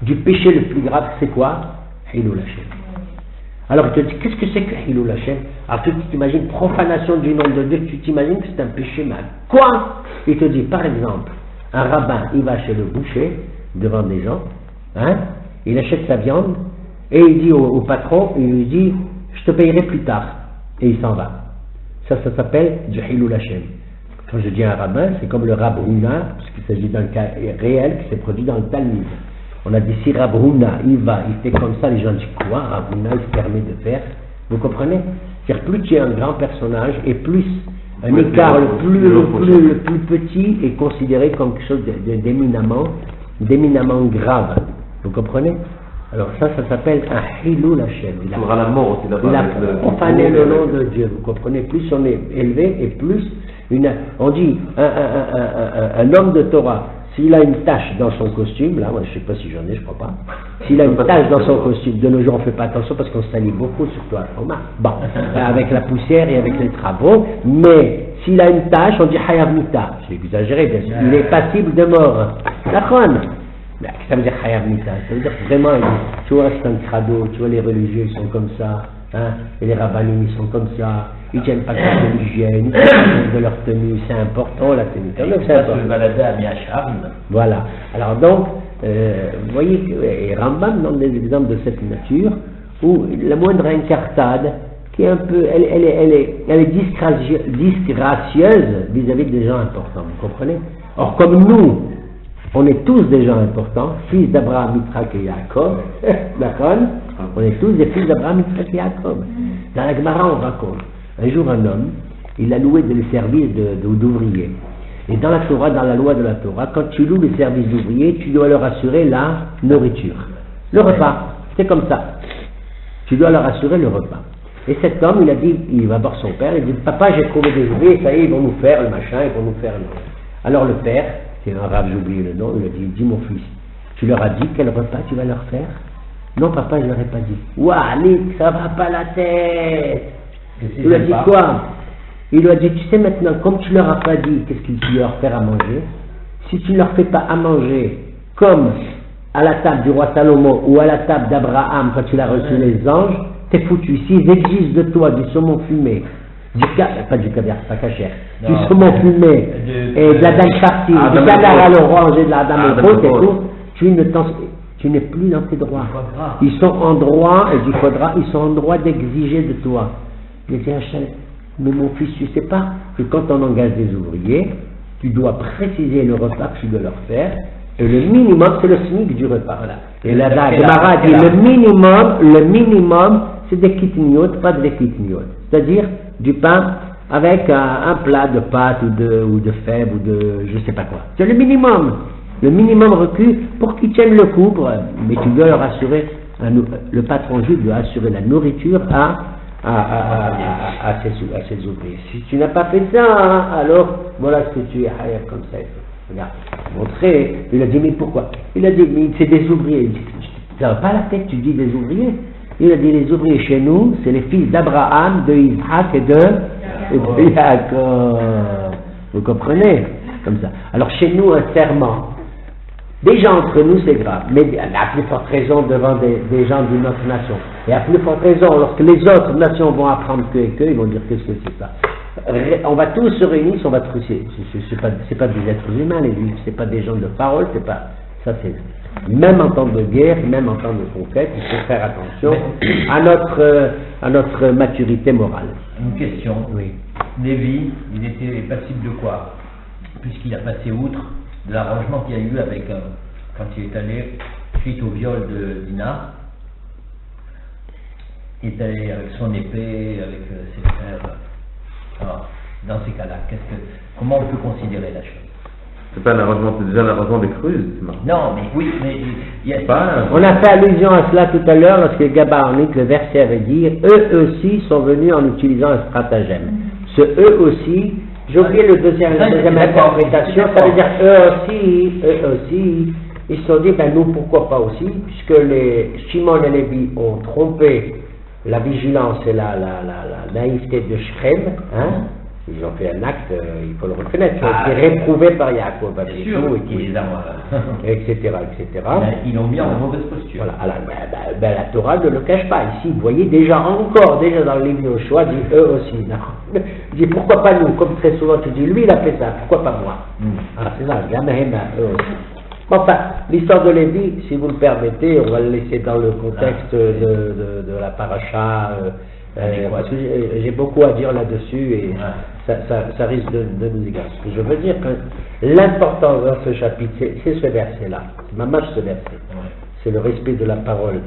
du péché le plus grave, c'est quoi? Hilul Hashem. Alors il te dit, qu'est-ce que c'est que Hilul Hashem? Alors tu t'imagines, profanation du nom de Dieu, tu t'imagines que c'est un péché mal. Quoi? Il te dit, par exemple, un rabbin, il va chez le boucher, devant des gens, hein, il achète sa viande, et il dit au patron, il lui dit, je te payerai plus tard, et il s'en va. Ça s'appelle du Hilul Hashem. Quand je dis un rabbin, c'est comme le Rab Huna, parce qu'il s'agit d'un cas réel qui s'est produit dans le Talmud. On a dit, si Rab Huna, il va, il fait comme ça, les gens disent, quoi, Rab Huna, il se permet de faire? Vous comprenez? C'est-à-dire, plus tu es un grand personnage, et plus un écart le plus petit est considéré comme quelque chose d'éminemment grave. Vous comprenez? Alors ça s'appelle un Hilul Hashem. Il a profané le nom de Dieu. Vous comprenez? Plus on est élevé et plus on dit un homme de Torah, s'il a une tache dans son costume, là, moi je ne sais pas si j'en ai, je crois pas. S'il a une tache dans son costume, de nos jours on ne fait pas attention parce qu'on salit beaucoup, surtout à Roma. Bon, avec la poussière et avec les travaux, mais s'il a une tache, on dit Hayav Mita. J'ai exagéré, bien sûr. Il est passible de mort. D'accord? Ça veut dire Hayav Mita, ça veut dire vraiment, tu vois, c'est un crado, tu vois, les religieux ils sont comme ça, hein, et les rabbinim ils sont comme ça, ils tiennent pas compte de l'hygiène, de leur tenue, c'est important la tenue. C'est important. Voilà. Alors donc, vous voyez, et Rambam donne des exemples de cette nature, où la moindre incartade, qui est un peu, elle est disgracieuse vis-à-vis des gens importants, vous comprenez? Or, comme nous, on est tous des gens importants, fils d'Abraham, Yitzhak et Yaakov, d'accord? On est tous des fils d'Abraham, Yitzhak et Yaakov. Dans la Gemara, on raconte, un jour un homme, il a loué des services d'ouvriers. Et dans la Torah, dans la loi de la Torah, quand tu loues les services d'ouvriers, tu dois leur assurer la nourriture. Le repas, c'est comme ça. Tu dois leur assurer le repas. Et cet homme, il a dit, il va voir son père, il dit, papa, j'ai trouvé des ouvriers, ça y est, ils vont nous faire le machin, ils vont nous faire le... Alors le père, c'est un arabe, j'ai oublié le nom, il a dit, dis mon fils, tu leur as dit quel repas tu vas leur faire? Non papa, je leur ai pas dit. Ouah, Nick, ça va pas la tête. Il lui a dit quoi? Il lui a dit, tu sais maintenant, comme tu leur as pas dit qu'est-ce que tu leur faire à manger, si tu ne leur fais pas à manger comme à la table du roi Salomon ou à la table d'Abraham quand tu as reçu les anges, t'es foutu. S'ils exigent de toi du saumon fumé, pas du caviar, pas cachère, du saumon fumé, et de la dame farcie, du canard à l'orange et de la dame au pot et tout, tu n'es plus dans tes droits. Ils sont en droit, et du faudra, ils sont en droit d'exiger de toi. Il dit Hachel, mais mon fils, tu sais pas que quand on engage des ouvriers, tu dois préciser le repas que tu dois leur faire, et le minimum, c'est le SMIC du repas. Voilà. Et la Gemara dit, le minimum, c'est des kitniot, pas des kitniot. C'est-à-dire du pain avec un plat de pâtes ou de fèves ou de je sais pas quoi. C'est le minimum. Le minimum requis pour qu'ils tiennent le coup, mais tu dois leur assurer, le patron juif doit assurer la nourriture à ses ouvriers. Si tu n'as pas fait ça, hein, alors voilà ce que tu es hayab comme ça. Regarde, montrer. Il a dit, mais pourquoi? Il a dit, mais c'est des ouvriers. Il dit, tu n'as pas la tête, tu dis des ouvriers. Il a dit, les ouvriers chez nous, c'est les fils d'Abraham, de Isaac et de Jacob. Vous comprenez? Comme ça. Alors chez nous, un serment. Déjà entre nous, c'est grave. Mais à plus forte raison devant des gens d'une autre nation. Et à plus forte raison, lorsque les autres nations vont apprendre que ils vont dire qu'est-ce que c'est ça. On va tous se réunir, on va trousser. C'est pas des êtres humains, les juifs, c'est pas des gens de parole, c'est pas. Ça c'est. Même en temps de guerre, même en temps de conquête, il faut faire attention à notre maturité morale. Une question. Oui. Lévi, il était passible de quoi? Puisqu'il a passé outre de l'arrangement qu'il y a eu avec quand il est allé suite au viol de Dina, il est allé avec son épée, avec ses frères. Alors, dans ces cas-là, comment on peut considérer la chose? C'est pas un arrangement, c'est déjà un arrangement des crues. Non, mais oui, mais il y a... On a fait allusion à cela tout à l'heure lorsque Gabarnik, le verset avait dit, eux aussi sont venus en utilisant un stratagème. Ce eux aussi, j'ai oublié la deuxième interprétation, ça veut dire eux aussi, ils se sont dit, ben nous pourquoi pas aussi, puisque les Shimon et Lévi ont trompé la vigilance et la naïveté de Shrem, hein, Ils ont fait un acte, il faut le reconnaître, ils ont Ah, été réprouvés par Yaakov Bien Avinu, sûr, etc., etc. ils l'ont mis en mauvaise posture. Voilà, alors, la Torah ne le cache pas. Ici, vous voyez déjà dans le livre de Joshua, dit eux aussi. Il dit pourquoi pas nous, comme très souvent tu dis, lui il a fait ça, pourquoi pas moi? Ah, c'est ça, eux aussi. Enfin, l'histoire de Lévi, si vous le permettez, on va le laisser dans le contexte de la paracha, parce que j'ai beaucoup à dire là-dessus et ça risque de nous égarer. Ce que je veux dire, que l'important dans ce chapitre, c'est ce verset-là, c'est mamage ce verset. C'est le respect de la parole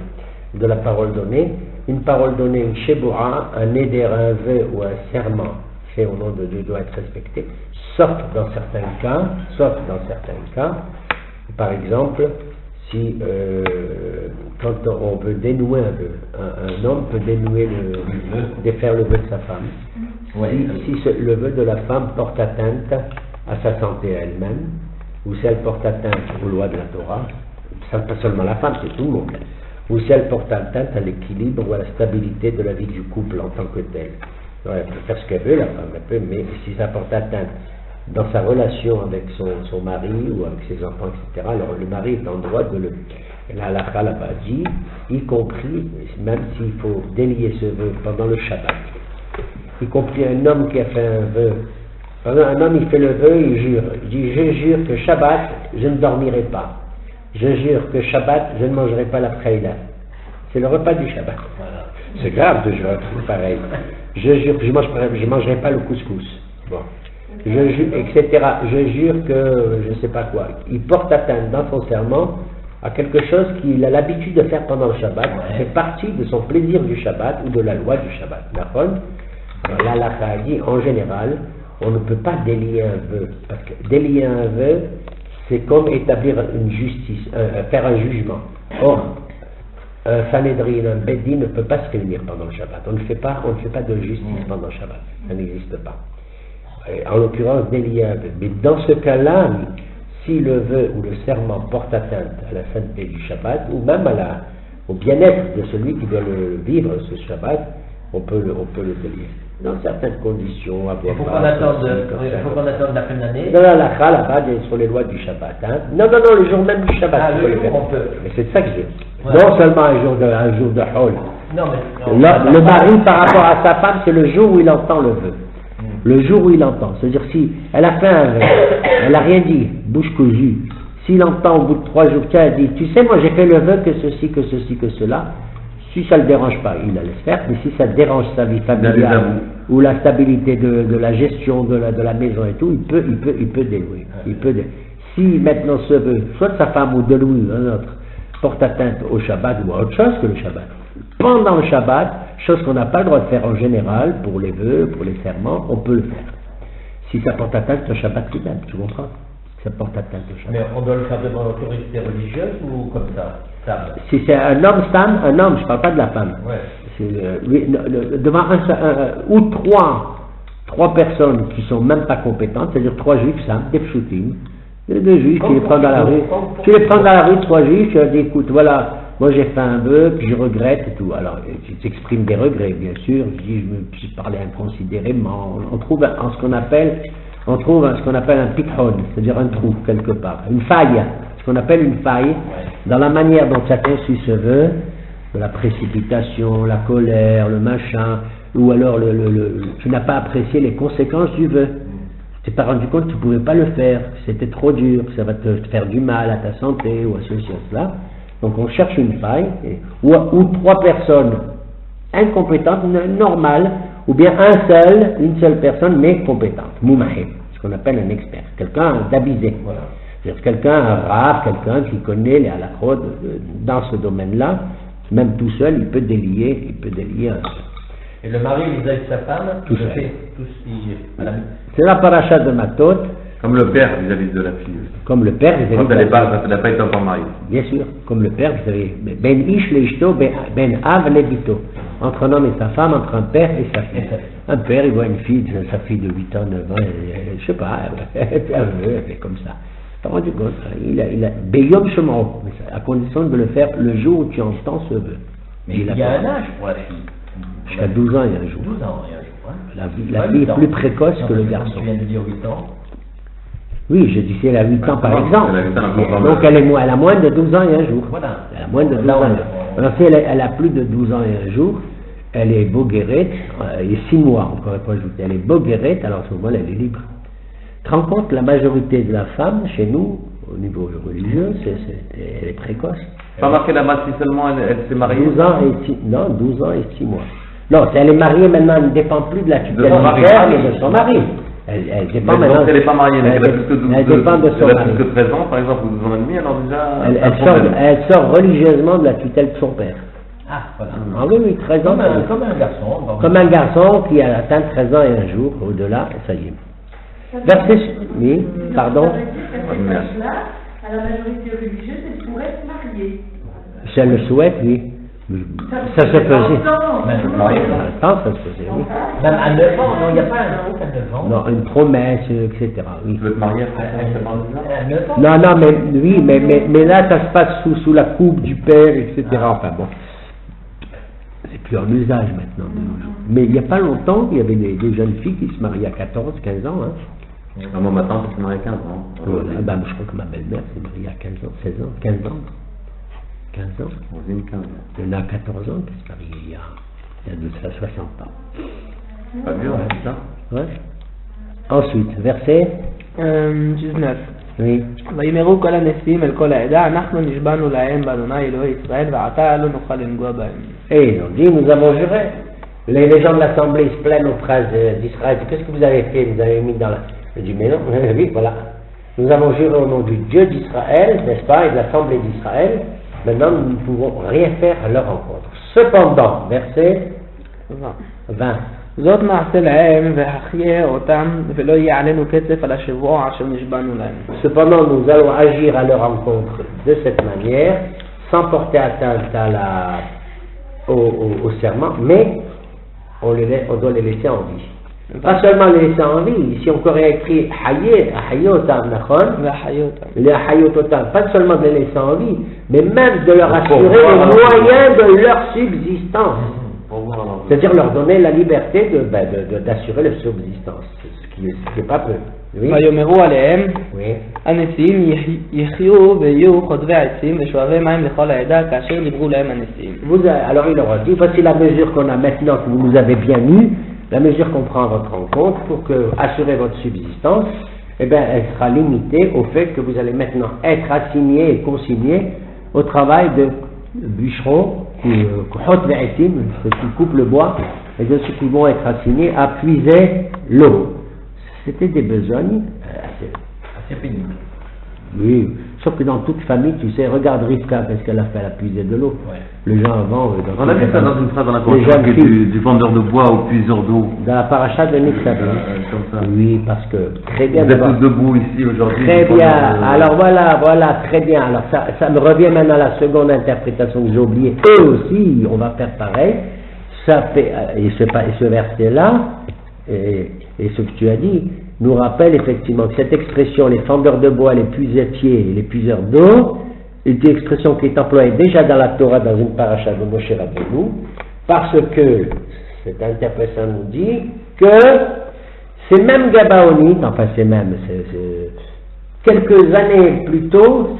donnée. Une parole donnée, une shébura, un éder, un vœu ou un serment fait au nom de Dieu doit être respecté, sauf dans certains cas. Par exemple, si quand on veut dénouer un vœu, un homme peut défaire le vœu de sa femme. Si le vœu de la femme porte atteinte à sa santé elle-même, ou si elle porte atteinte aux lois de la Torah, pas seulement la femme, c'est tout le monde, ou si elle porte atteinte à l'équilibre ou à la stabilité de la vie du couple en tant que tel. Alors, elle peut faire ce qu'elle veut, la femme, elle peut, mais si ça porte atteinte dans sa relation avec son mari ou avec ses enfants, etc., alors le mari est en droit de le... La halakha là-bas dit, y compris, même s'il faut délier ce vœu pendant le Shabbat, y compris un homme qui a fait un vœu. Un homme, il fait le vœu, il jure. Il dit, je jure que Shabbat, je ne dormirai pas. Je jure que Shabbat, je ne mangerai pas la praïla. C'est le repas du Shabbat. Voilà. C'est grave de jurer un truc pareil. Je jure que je ne mangerai pas le couscous. Bon. Je jure, etc. Je jure que je ne sais pas quoi. Il porte atteinte dans son serment à quelque chose qu'il a l'habitude de faire pendant le Shabbat. Ça fait partie de son plaisir du Shabbat ou de la loi du Shabbat. D'accord? L'Halakha dit, en général, on ne peut pas délier un vœu. Parce que délier un vœu, c'est comme établir une justice, faire un jugement. Or, un Sanhedrin, un Beddin ne peut pas se réunir pendant le Shabbat. On ne fait pas de justice pendant le Shabbat. Ça n'existe pas. Et en l'occurrence, délier un vœu. Mais dans ce cas-là, si le vœu ou le serment porte atteinte à la sainteté du Shabbat, ou même au bien-être de celui qui doit le vivre, ce Shabbat, on peut le délier. Dans certaines conditions, il faut qu'on attende la fin de l'année. Non, la là-bas, sur les lois du Shabbat. Hein. Non, le jour même du Shabbat. On peut. Mais c'est ça que je dis. Ouais. Non seulement un jour de Hol. Non, le mari, par rapport à sa femme, c'est le jour où il entend le vœu. Le jour où il entend. C'est-à-dire, si elle a fait un vœu, elle n'a rien dit, bouche cousue. S'il entend au bout de 3 jours, tiens, elle dit, tu sais, moi j'ai fait le vœu que ceci, que cela. Si ça ne le dérange pas, il la laisse faire, mais si ça dérange sa vie familiale ou la stabilité de la gestion de la maison et tout, il peut délouer. Si maintenant ce vœu, soit sa femme ou de lui, un autre, porte atteinte au Shabbat ou à autre chose que le Shabbat, pendant le Shabbat, chose qu'on n'a pas le droit de faire en général, pour les vœux, pour les serments, on peut le faire. Si ça porte atteinte au Shabbat tout de même, tu comprends? Ça porte atteinte au Shabbat. Mais on doit le faire devant l'autorité religieuse ou comme ça? Si c'est un homme, je ne parle pas de la femme. Ouais. Devant ou trois personnes qui sont même pas compétentes, c'est-à-dire 3 juifs, des pshutim, deux juifs qui les prennent dans la rue. Tu les prends dans la rue, 3 juifs, tu leur dis, écoute, voilà, moi j'ai fait un vœu, puis je regrette et tout. Alors, tu exprimes des regrets, bien sûr. Je dis, je me suis parlé inconsidérément. On trouve ce qu'on appelle un pithon, c'est-à-dire un trou quelque part, une faille. Ce qu'on appelle une faille, dans la manière dont tu as conçu ce vœu, de la précipitation, la colère, le machin, ou alors tu n'as pas apprécié les conséquences du vœu. Tu t'es pas rendu compte que tu ne pouvais pas le faire, que c'était trop dur, que ça va te faire du mal à ta santé, ou à ceci, à cela. Donc on cherche une faille, ou 3 personnes incompétentes, normales, ou bien une seule personne, mais compétente, moumahe, ce qu'on appelle un expert, quelqu'un d'avisé. Voilà. C'est-à-dire quelqu'un, un rave, quelqu'un qui connaît les halakhot dans ce domaine-là, même tout seul, il peut délier un. Et le mari vis-à-vis de sa femme, tout seul. C'est la paracha de Matot. Comme le père vis-à-vis de la fille. Comme le père vis-à-vis de la fille. Quand elle n'a pas été encore mariée. Bien sûr, comme le père vis-à-vis. Ben ish le ishto, ben av le bito. Entre un homme et sa femme, entre un père et sa fille. Un père, il voit une fille, sa fille de 8 ans, 9 ans, je sais pas, elle fait comme ça. Tu t'as rendu compte, il a Beyom Shemro, à condition de le faire le jour où tu entends ce vœu. Mais il y a un âge pour la fille. Jusqu'à 12 ans, il y a un jour. 12 ans, il y a un jour. La fille est plus précoce que le garçon. Tu viens de dire 8 ans. Oui, je dis si elle a 8 ans par exemple. Elle a 8 ans, Donc elle a moins de 12 ans et un jour. Voilà. Elle a moins de 12 ans. Alors si elle a plus de 12 ans et un jour, elle est boguérette, et 6 mois, on pourrait pas ajouter. Elle est boguérette, alors à ce moment-là, elle est libre. Tu te rends compte, la majorité de la femme, chez nous, au niveau religieux, elle est précoce. Pas marqué là-bas si seulement elle s'est mariée. 12 ans et 6 mois. Non, si elle est mariée maintenant, elle ne dépend plus de la tutelle son du mari. père, mais de son mari. Elle dépend Mais maintenant. donc elle n'est pas mariée, mais elle a plus que 12 elle dépend de son elle a mari. plus que 13 ans, par exemple, ou 12 ans et demi, alors déjà. Elle sort religieusement de la tutelle de son père. Ah, voilà. Ah oui, 13 ans. Comme un garçon. Donc. Comme un garçon qui a atteint 13 ans et un jour, au-delà, ça y est. Verset, oui, pardon. Ça veut dire qu'à cet âge-là, à la majorité religieuse, elle pourrait se marier. Si elle le souhaite, oui. Ça se faisait. Ça se faisait, oui. Même à 9 ans, non, il n'y a pas un truc à 9 ans. Non, une promesse, etc. Oui. Tu veux te marier après À 9 ans. Non, mais oui, mais là, ça se passe sous la coupe du père, etc. Enfin bon. C'est plus en usage maintenant de nos jours. Mais il n'y a pas longtemps, il y avait des jeunes filles qui se mariaient à 14, 15 ans. Hein. Moi, ma tante s'est mariée à 15 ans. Voilà. Je crois que ma belle-mère s'est mariée à 15 ans, 16 ans, 15 ans. 15 ans. On dit 15 ans. Il y en a 14 ans qui se marient il y a de ça 60 ans. Pas dur, c'est ça. Ouais. Ensuite, verset 19. Oui. ויאמרו כל הנשיאים אל כל העדה, אנחנו נשבענו להם באדוני אלוהי ישראל, ועתה לא נוכל לנגוע בהם. Et ils ont dit, nous avons juré. Les gens de l'Assemblée se plaignent aux phrases d'Israël. Qu'est-ce que vous avez fait? Vous avez mis dans la... Je dis, mais non, oui, voilà. Nous avons juré au nom du Dieu d'Israël, n'est-ce pas, et de l'Assemblée d'Israël. Maintenant, nous ne pouvons rien faire à leur rencontre. Cependant, verset 20. זאת נעשה להם והחיה אותם ולא יהיה עלינו קצף על השבוע אשר נשבענו להם. Cependant, nous allons agir à leur rencontre de cette manière, sans porter atteinte au serment, mais on doit les laisser en vie. Pas seulement les laisser en vie, ici encore il y a écrit hayotam, les hayotam, pas seulement de les laisser en vie, mais même de leur assurer les moyens de leur subsistance. C'est-à-dire leur donner la liberté d'assurer leur subsistance, ce qui n'est pas peu. Oui. ויאמרו עליהם, Oui. הנשיאים יחיו ויהיו חוטבי עצים ושואבי מים לכל העדה כאשר דיברו להם הנשיאים. Alors il leur a dit, voici la mesure qu'on a maintenant que vous nous avez bien eue, la mesure qu'on prend à votre rencontre pour assurer votre subsistance, eh bien, elle sera limitée au fait que vous allez maintenant être assigné et consigné au travail de bûcheron, qui coupe le bois, et de ceux qui vont être assignés à puiser l'eau. C'était des besognes assez pénibles. Oui, sauf que dans toute famille, tu sais, regarde Rivka, qu'est-ce qu'elle a fait, elle a puisé de l'eau. Ouais. Les gens avant... On a vu ça dans une phrase dans la Constitution, du vendeur de bois au puiseur d'eau. Dans la paracha de Nitzavim. Comme ça. Oui, parce que très bien. Vous êtes tous debout ici aujourd'hui. Très bien. Alors voilà, très bien. Alors ça me revient maintenant à la seconde interprétation que j'ai oubliée. Eux aussi, on va faire pareil. Et ce verset-là, et ce que tu as dit, nous rappelle effectivement que cette expression, les fendeurs de bois, les puisetiers et les puiseurs d'eau, est une expression qui est employée déjà dans la Torah, dans une paracha de Moshe Rabbeinu, parce que cette interprétation nous dit que ces mêmes Gabaonites, enfin quelques années plus tôt,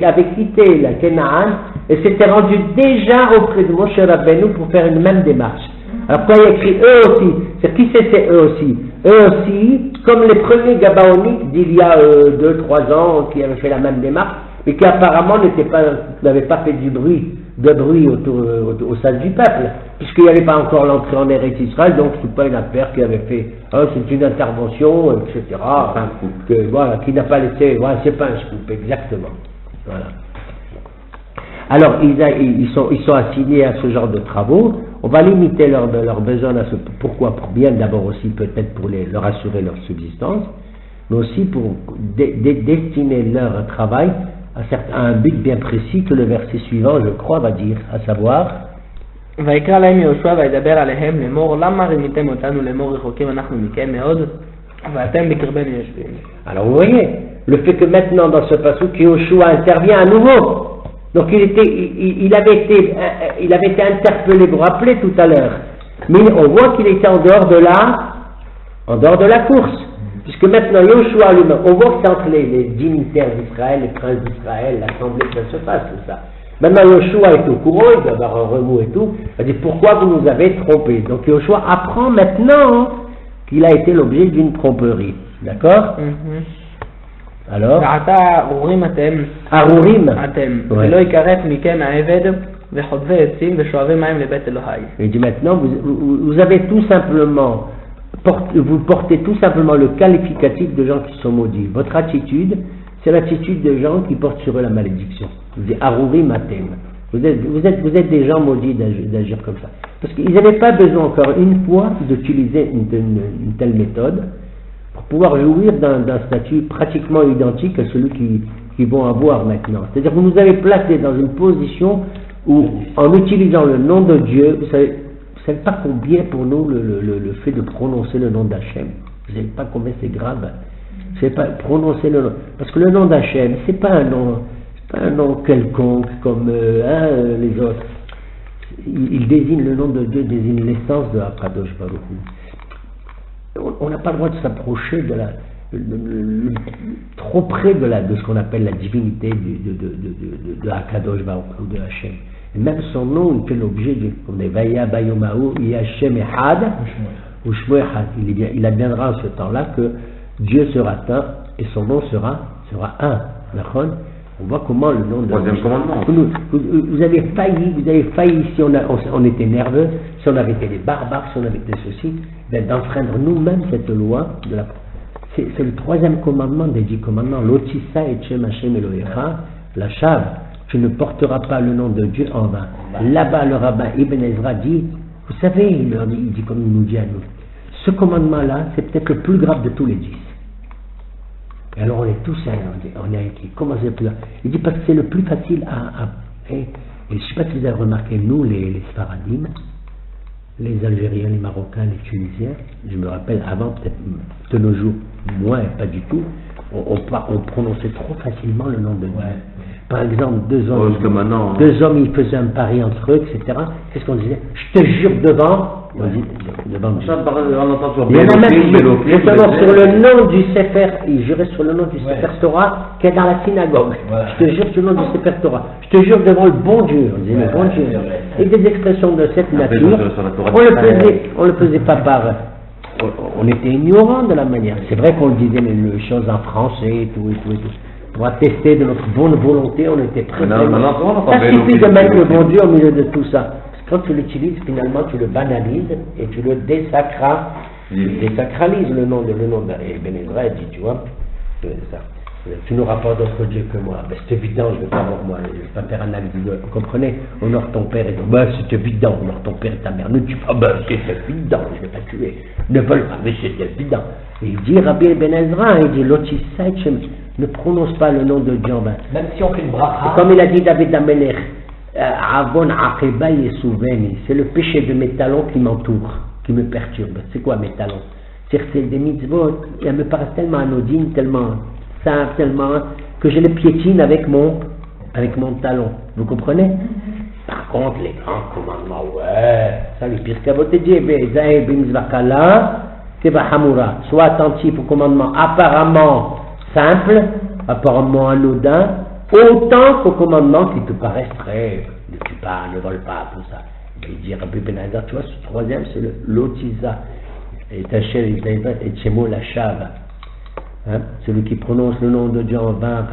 avaient quitté la Canaan et s'étaient rendus déjà auprès de Moshe Rabbeinu pour faire une même démarche. Alors quand il y a écrit eux aussi, c'est qui c'est eux aussi? Eux aussi, comme les premiers Gabaonites d'il y a 2-3 ans qui avaient fait la même démarche, mais qui apparemment n'avaient pas fait de bruit au sein du peuple, puisqu'il n'y avait pas encore l'entrée en Eretz Israël, donc c'est pas une affaire qui avait fait, c'est une intervention, etc. Voilà, qui n'a pas laissé, voilà, c'est pas un scoop, exactement. Voilà. Alors, ils sont assignés à ce genre de travaux. On va limiter leurs besoins à ce. Pourquoi? Pour bien d'abord aussi peut-être pour leur assurer leur subsistance, mais aussi pour destiner leur travail à un but bien précis que le verset suivant, je crois, va dire, à savoir. ויקרא להם יהושע וידבר עליהם לאמור למה רימיתם אותנו לאמור רחוקים אנחנו מכם מאוד ואתם בקרבנו יושבים. Alors vous voyez, le fait que maintenant dans ce passage Yeshua intervient à nouveau. Donc il avait été interpellé, vous vous rappelez tout à l'heure, Mais on voit qu'il était en dehors de la course. Puisque maintenant, Yoshua lui-même, on voit que c'est entre les dignitaires d'Israël, les princes d'Israël, l'assemblée, que ça se passe, tout ça. Maintenant, Yoshua est au courant, il doit avoir un remous et tout. Il dit, pourquoi vous nous avez trompés? Donc Yoshua apprend maintenant qu'il a été l'objet d'une tromperie. D'accord? Alors? ארורים אתם. Arurim. אתם. Ouais. ולא יקרב מכם העבד וחוטבי עצים ושואבי מים לבית אלוהי. Il dit maintenant, vous avez tout simplement, vous portez tout simplement le qualificatif de gens qui sont maudits. Votre attitude, c'est l'attitude de gens qui portent sur eux la malédiction. Vous dites Arurim Atem. Vous êtes des gens maudits d'agir comme ça. Parce qu'ils n'avaient pas besoin encore une fois d'utiliser une telle méthode pour pouvoir jouir d'un statut pratiquement identique à celui qu'ils vont avoir maintenant. C'est-à-dire que vous nous avez placés dans une position où, en utilisant le nom de Dieu, vous savez pas combien pour nous le fait de prononcer le nom d'Hachem. Vous savez pas combien c'est grave. Vous savez pas prononcer le nom. Parce que le nom d'Hachem, c'est pas un nom quelconque comme les autres. Il désigne, le nom de Dieu désigne l'essence de Akadosh Baruch Hu. On n'a pas le droit de s'approcher trop près de ce qu'on appelle la divinité de Akadosh Baruch Hu, de Hachem. Et même son nom, il fait l'objet comme des Vaya Bayomahu, Yachem Ehad, ou Shmo Ehad. Il adviendra en ce temps-là que Dieu sera un et son nom sera un. D'accord? On voit comment le nom de... Troisième commandement. Vous avez failli si on était nerveux, si on avait été des barbares, si on avait été ceci, d'enfreindre nous-mêmes cette loi. C'est le troisième commandement des 10 commandements. L'otissa et Shem Hashem Elohecha, la chave. Tu ne porteras pas le nom de Dieu en vain. Là-bas, le rabbin Ibn Ezra dit, vous savez, il dit comme il nous dit à nous, ce commandement-là, c'est peut-être le plus grave de tous les 10. Et alors on est tous on est inquiets. Comment c'est le plus grave? Il dit parce que c'est le plus facile et je ne sais pas si vous avez remarqué, nous, les Sfaradim, les Algériens, les Marocains, les Tunisiens, je me rappelle avant, peut-être de nos jours, moins, pas du tout, on prononçait trop facilement le nom de Dieu. Par exemple, deux hommes, ils faisaient un pari entre eux, etc. Qu'est-ce qu'on disait? Je te jure devant. On dit devant Dieu. Il y en a même qui justement sur le nom du Sefer, ils juraient sur le nom du Sefer Torah qui est dans la synagogue. Je te jure sur le nom du Sefer Torah. Je te jure devant le bon Dieu. On disait le bon Dieu. Et des expressions de cette nature, on le faisait pas par. On était ignorants de la manière. C'est vrai qu'on disait les choses en français et tout. Pour attester de notre bonne volonté, on était très ça suffit de mettre le bon Dieu au milieu de tout ça. Parce que quand tu l'utilises, finalement, tu le banalises et tu le désacralises le nom de et Ben Ezra dit, tu vois, ça. Tu n'auras pas d'autre Dieu que moi. Ben, c'est évident, je ne vais pas avoir moi, je ne vais pas faire un acte de... Vous comprenez? Honore ton père et ton... Ben, c'est évident, honore ton père et ta mère. Ne tue pas, ben, c'est évident, je ne vais pas tuer. Ne vole pas, mais c'est évident. Et il dit, Rabbi Ben Ezra, il dit, ne prononce pas le nom de Dieu en vain. Même si on fait une bracha. Comme il a dit David Amelech, Avon Aqiba Yesuveni, c'est le péché de mes talons qui m'entoure, qui me perturbe. C'est quoi mes talons? C'est des mitzvot, elles me paraissent tellement anodines, tellement simples, tellement que je les piétine avec mon talon. Vous comprenez? Par contre, les grands commandements, ça lui pire qu'à votre Dieu, sois attentif aux commandements apparemment simples, apparemment anodins, autant qu'aux commandements qui te paraissent très, ne tue pas, ne vole pas, tout ça. Il dit Rabbi Ben Ezra, tu vois, ce troisième, c'est l'Otiza, et Tachel et Tchemo la Chave. Hein? Celui qui prononce le nom de Dieu en vain,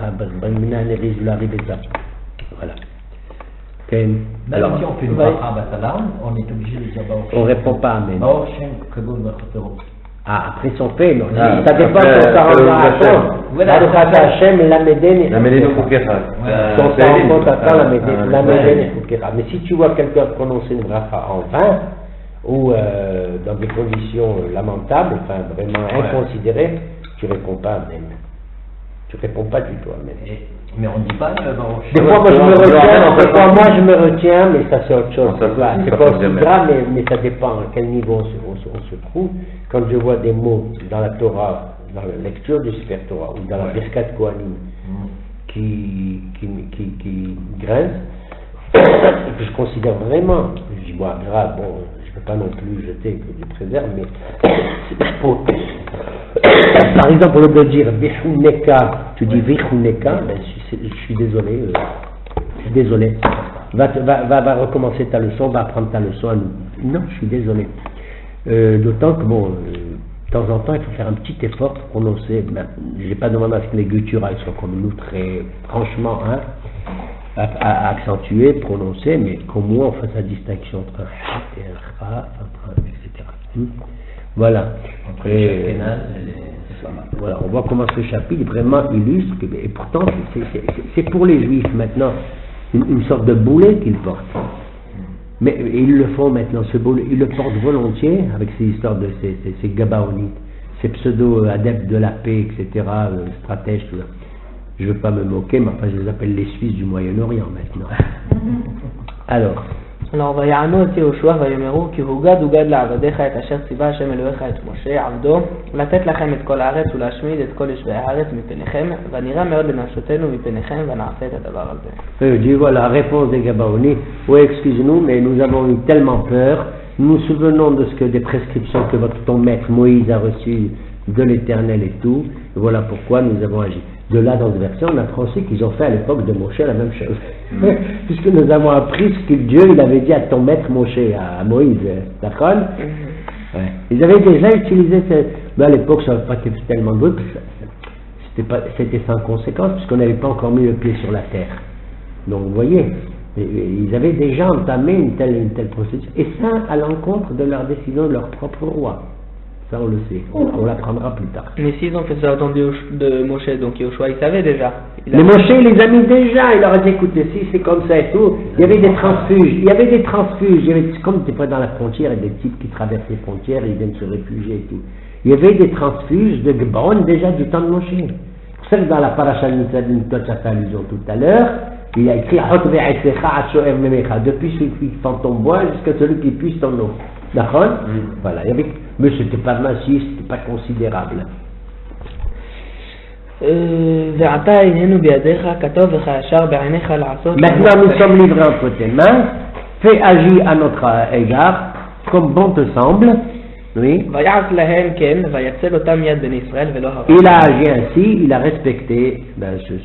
voilà. Okay. Alors, si on fait une bracha batalam, on est obligé de dire on répond pas Amen. Après ils sont faits, non. Ça dépend de ça rend à Hachem, Lameden mais si tu vois quelqu'un prononcer une bracha en vain, ou dans des conditions lamentables, enfin vraiment inconsidérées, tu réponds pas Amen. Tu réponds pas du tout Amen. Mais on ne dit pas. Des fois, moi je me retiens, mais ça c'est autre chose. C'est pas aussi grave, mais ça dépend à quel niveau on se trouve. Quand je vois des mots dans la Torah, dans la lecture du Sefer Torah, ou dans la Birkat Kohanim, qui grincent, et que je considère vraiment, je dis, moi, grave, bon, je ne peux pas non plus jeter que du préserve, mais par exemple, au lieu de dire Vihuneka, tu dis Vihuneka, ben, je suis désolé, va recommencer ta leçon, va apprendre ta leçon à nous. Non, je suis désolé. D'autant que, bon, de temps en temps, il faut faire un petit effort pour prononcer. Ben, je n'ai pas demandé à ce que les gutturales soient comme nous, très franchement, hein, accentuées, prononcées, mais qu'au moins on fasse la distinction entre un hat et un kha, etc. Voilà. Voilà, on voit comment ce chapitre vraiment illustre, et pourtant c'est pour les juifs maintenant une sorte de boulet qu'ils portent. Mais ils le font maintenant, ce boulet, ils le portent volontiers avec ces histoires de ces gabaonites, ces pseudo-adeptes de la paix, etc., stratèges, tout ça. Je ne veux pas me moquer, mais enfin je les appelle les Suisses du Moyen-Orient maintenant. Alors, ויענו את יהושע ויאמרו כי הוגד לעבדיך את אשר ציווה השם אלוהיך את משה עבדו לתת לכם את כל הארץ ולהשמיד את כל יושבי הארץ מפניכם ונראה מאוד לנפשותנו מפניכם ונעשה את הדבר הזה. Dieu voit la réponse des Gabaonites. Oui, excuse-nous, mais nous avons eu tellement peur. Nous nous souvenons de ce que des prescriptions que ton maître Moïse a reçues de l'Éternel et tout. Et voilà pourquoi nous avons agi. De là, dans ce verset, on apprend aussi qu'ils ont fait à l'époque de Moshe la même chose. Puisque nous avons appris ce que Dieu il avait dit à ton maître Moshe, à Moïse. D'accord? Ouais. Ils avaient déjà utilisé, mais à l'époque, ça n'avait pas été tellement de c'était sans conséquence, puisqu'on n'avait pas encore mis le pied sur la terre. Donc, vous voyez, ils avaient déjà entamé une telle procédure. Et ça, à l'encontre de leur décision de leur propre roi. Ça, on le sait. On l'apprendra plus tard. Mais s'ils ont fait ça au temps de Moshe, donc Yoshua, il savait déjà. Mais Moshe, il les a mis déjà. Il leur a dit, écoutez, si c'est comme ça et tout, il y avait des transfuges. Comme des fois dans la frontière, il y a des types qui traversent les frontières, ils viennent se réfugier et tout. Il y avait des transfuges de Gebron déjà du temps de Moshe. C'est pour ça que dans la paracha de Nitzavim, toi tu as fait allusion tout à l'heure, il a écrit depuis celui qui fend ton bois jusqu'à celui qui puise ton eau. D'accord? Voilà, mais c'était pas massif, c'était pas considérable. Maintenant nous sommes livrés entre tes mains, fais agir à notre égard comme bon te semble. Oui. Il a agi ainsi, il a respecté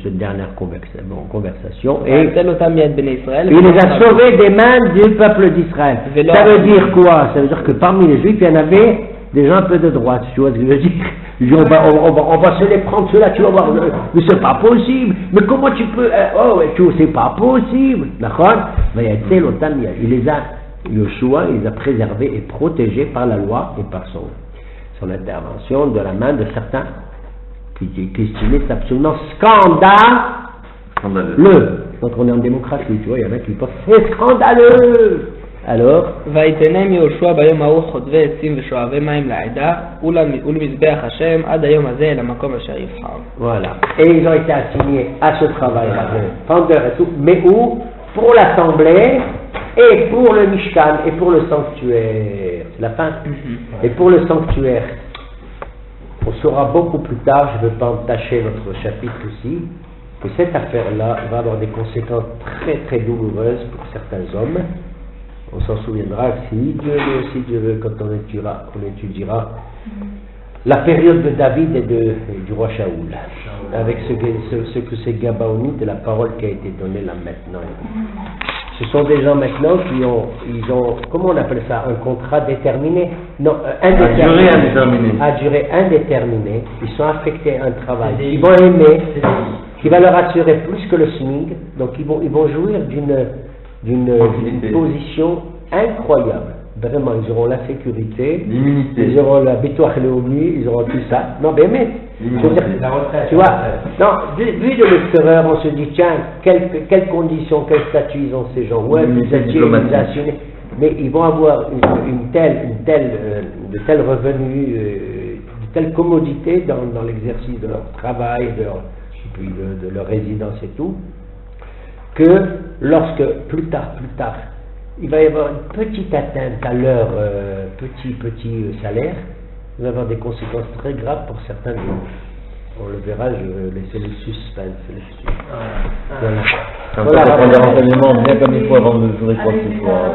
cette dernière conversation et il les a sauvés des mains du peuple d'Israël. Ça veut dire quoi? Ça veut dire que parmi les Juifs, il y en avait des gens un peu de droite, tu vois ce que je veux dire? On va se les prendre ceux-là, tu vas voir, mais c'est pas possible, mais comment tu peux, c'est pas possible, d'accord? Il les a Yoshua, il les a préservés et protégés par la loi et par son intervention de la main de certains qui estimaient absolument scandaleux. Donc on est en démocratie, tu vois, il y en a qui pensent c'est scandaleux. Alors, voilà. Et ils ont été assignés à ce travail-là de fendeur et tout, mais où? Pour l'assemblée et pour le Mishkan et pour le sanctuaire. C'est la fin. Et pour le sanctuaire, on saura beaucoup plus tard, je ne veux pas entacher notre chapitre aussi, que cette affaire-là va avoir des conséquences très très douloureuses pour certains hommes. On s'en souviendra si Dieu veut, quand on étudiera la période de David et du roi Shaoul, avec ce que c'est Gabaonite et la parole qui a été donnée là maintenant. Ce sont des gens maintenant ils ont, comment on appelle ça, un contrat déterminé? Non, indéterminé. À durée indéterminée. Ils sont affectés à un travail. Ils vont aimer, qui va leur assurer plus que le SMIC. Donc ils vont jouir d'une position incroyable. Vraiment, ils auront la sécurité, l'immunité, ils auront la Bitoach Leumi, ils auront tout ça. Non, mais la retraite. Tu vois, non, vu de l'extérieur, on se dit, tiens, quelles conditions, quel statut ils ont ces gens? Ouais, mais ils vont avoir de tels revenus, de telles commodités dans l'exercice de leur travail, de leur résidence et tout, que lorsque plus tard, il va y avoir une petite atteinte à leur petit salaire, il va y avoir des conséquences très graves pour certains d'eux. On le verra, je vais laisser le suspense. Quand on prend des renseignements bien comme il faut avant de jouer quoi que ce soit.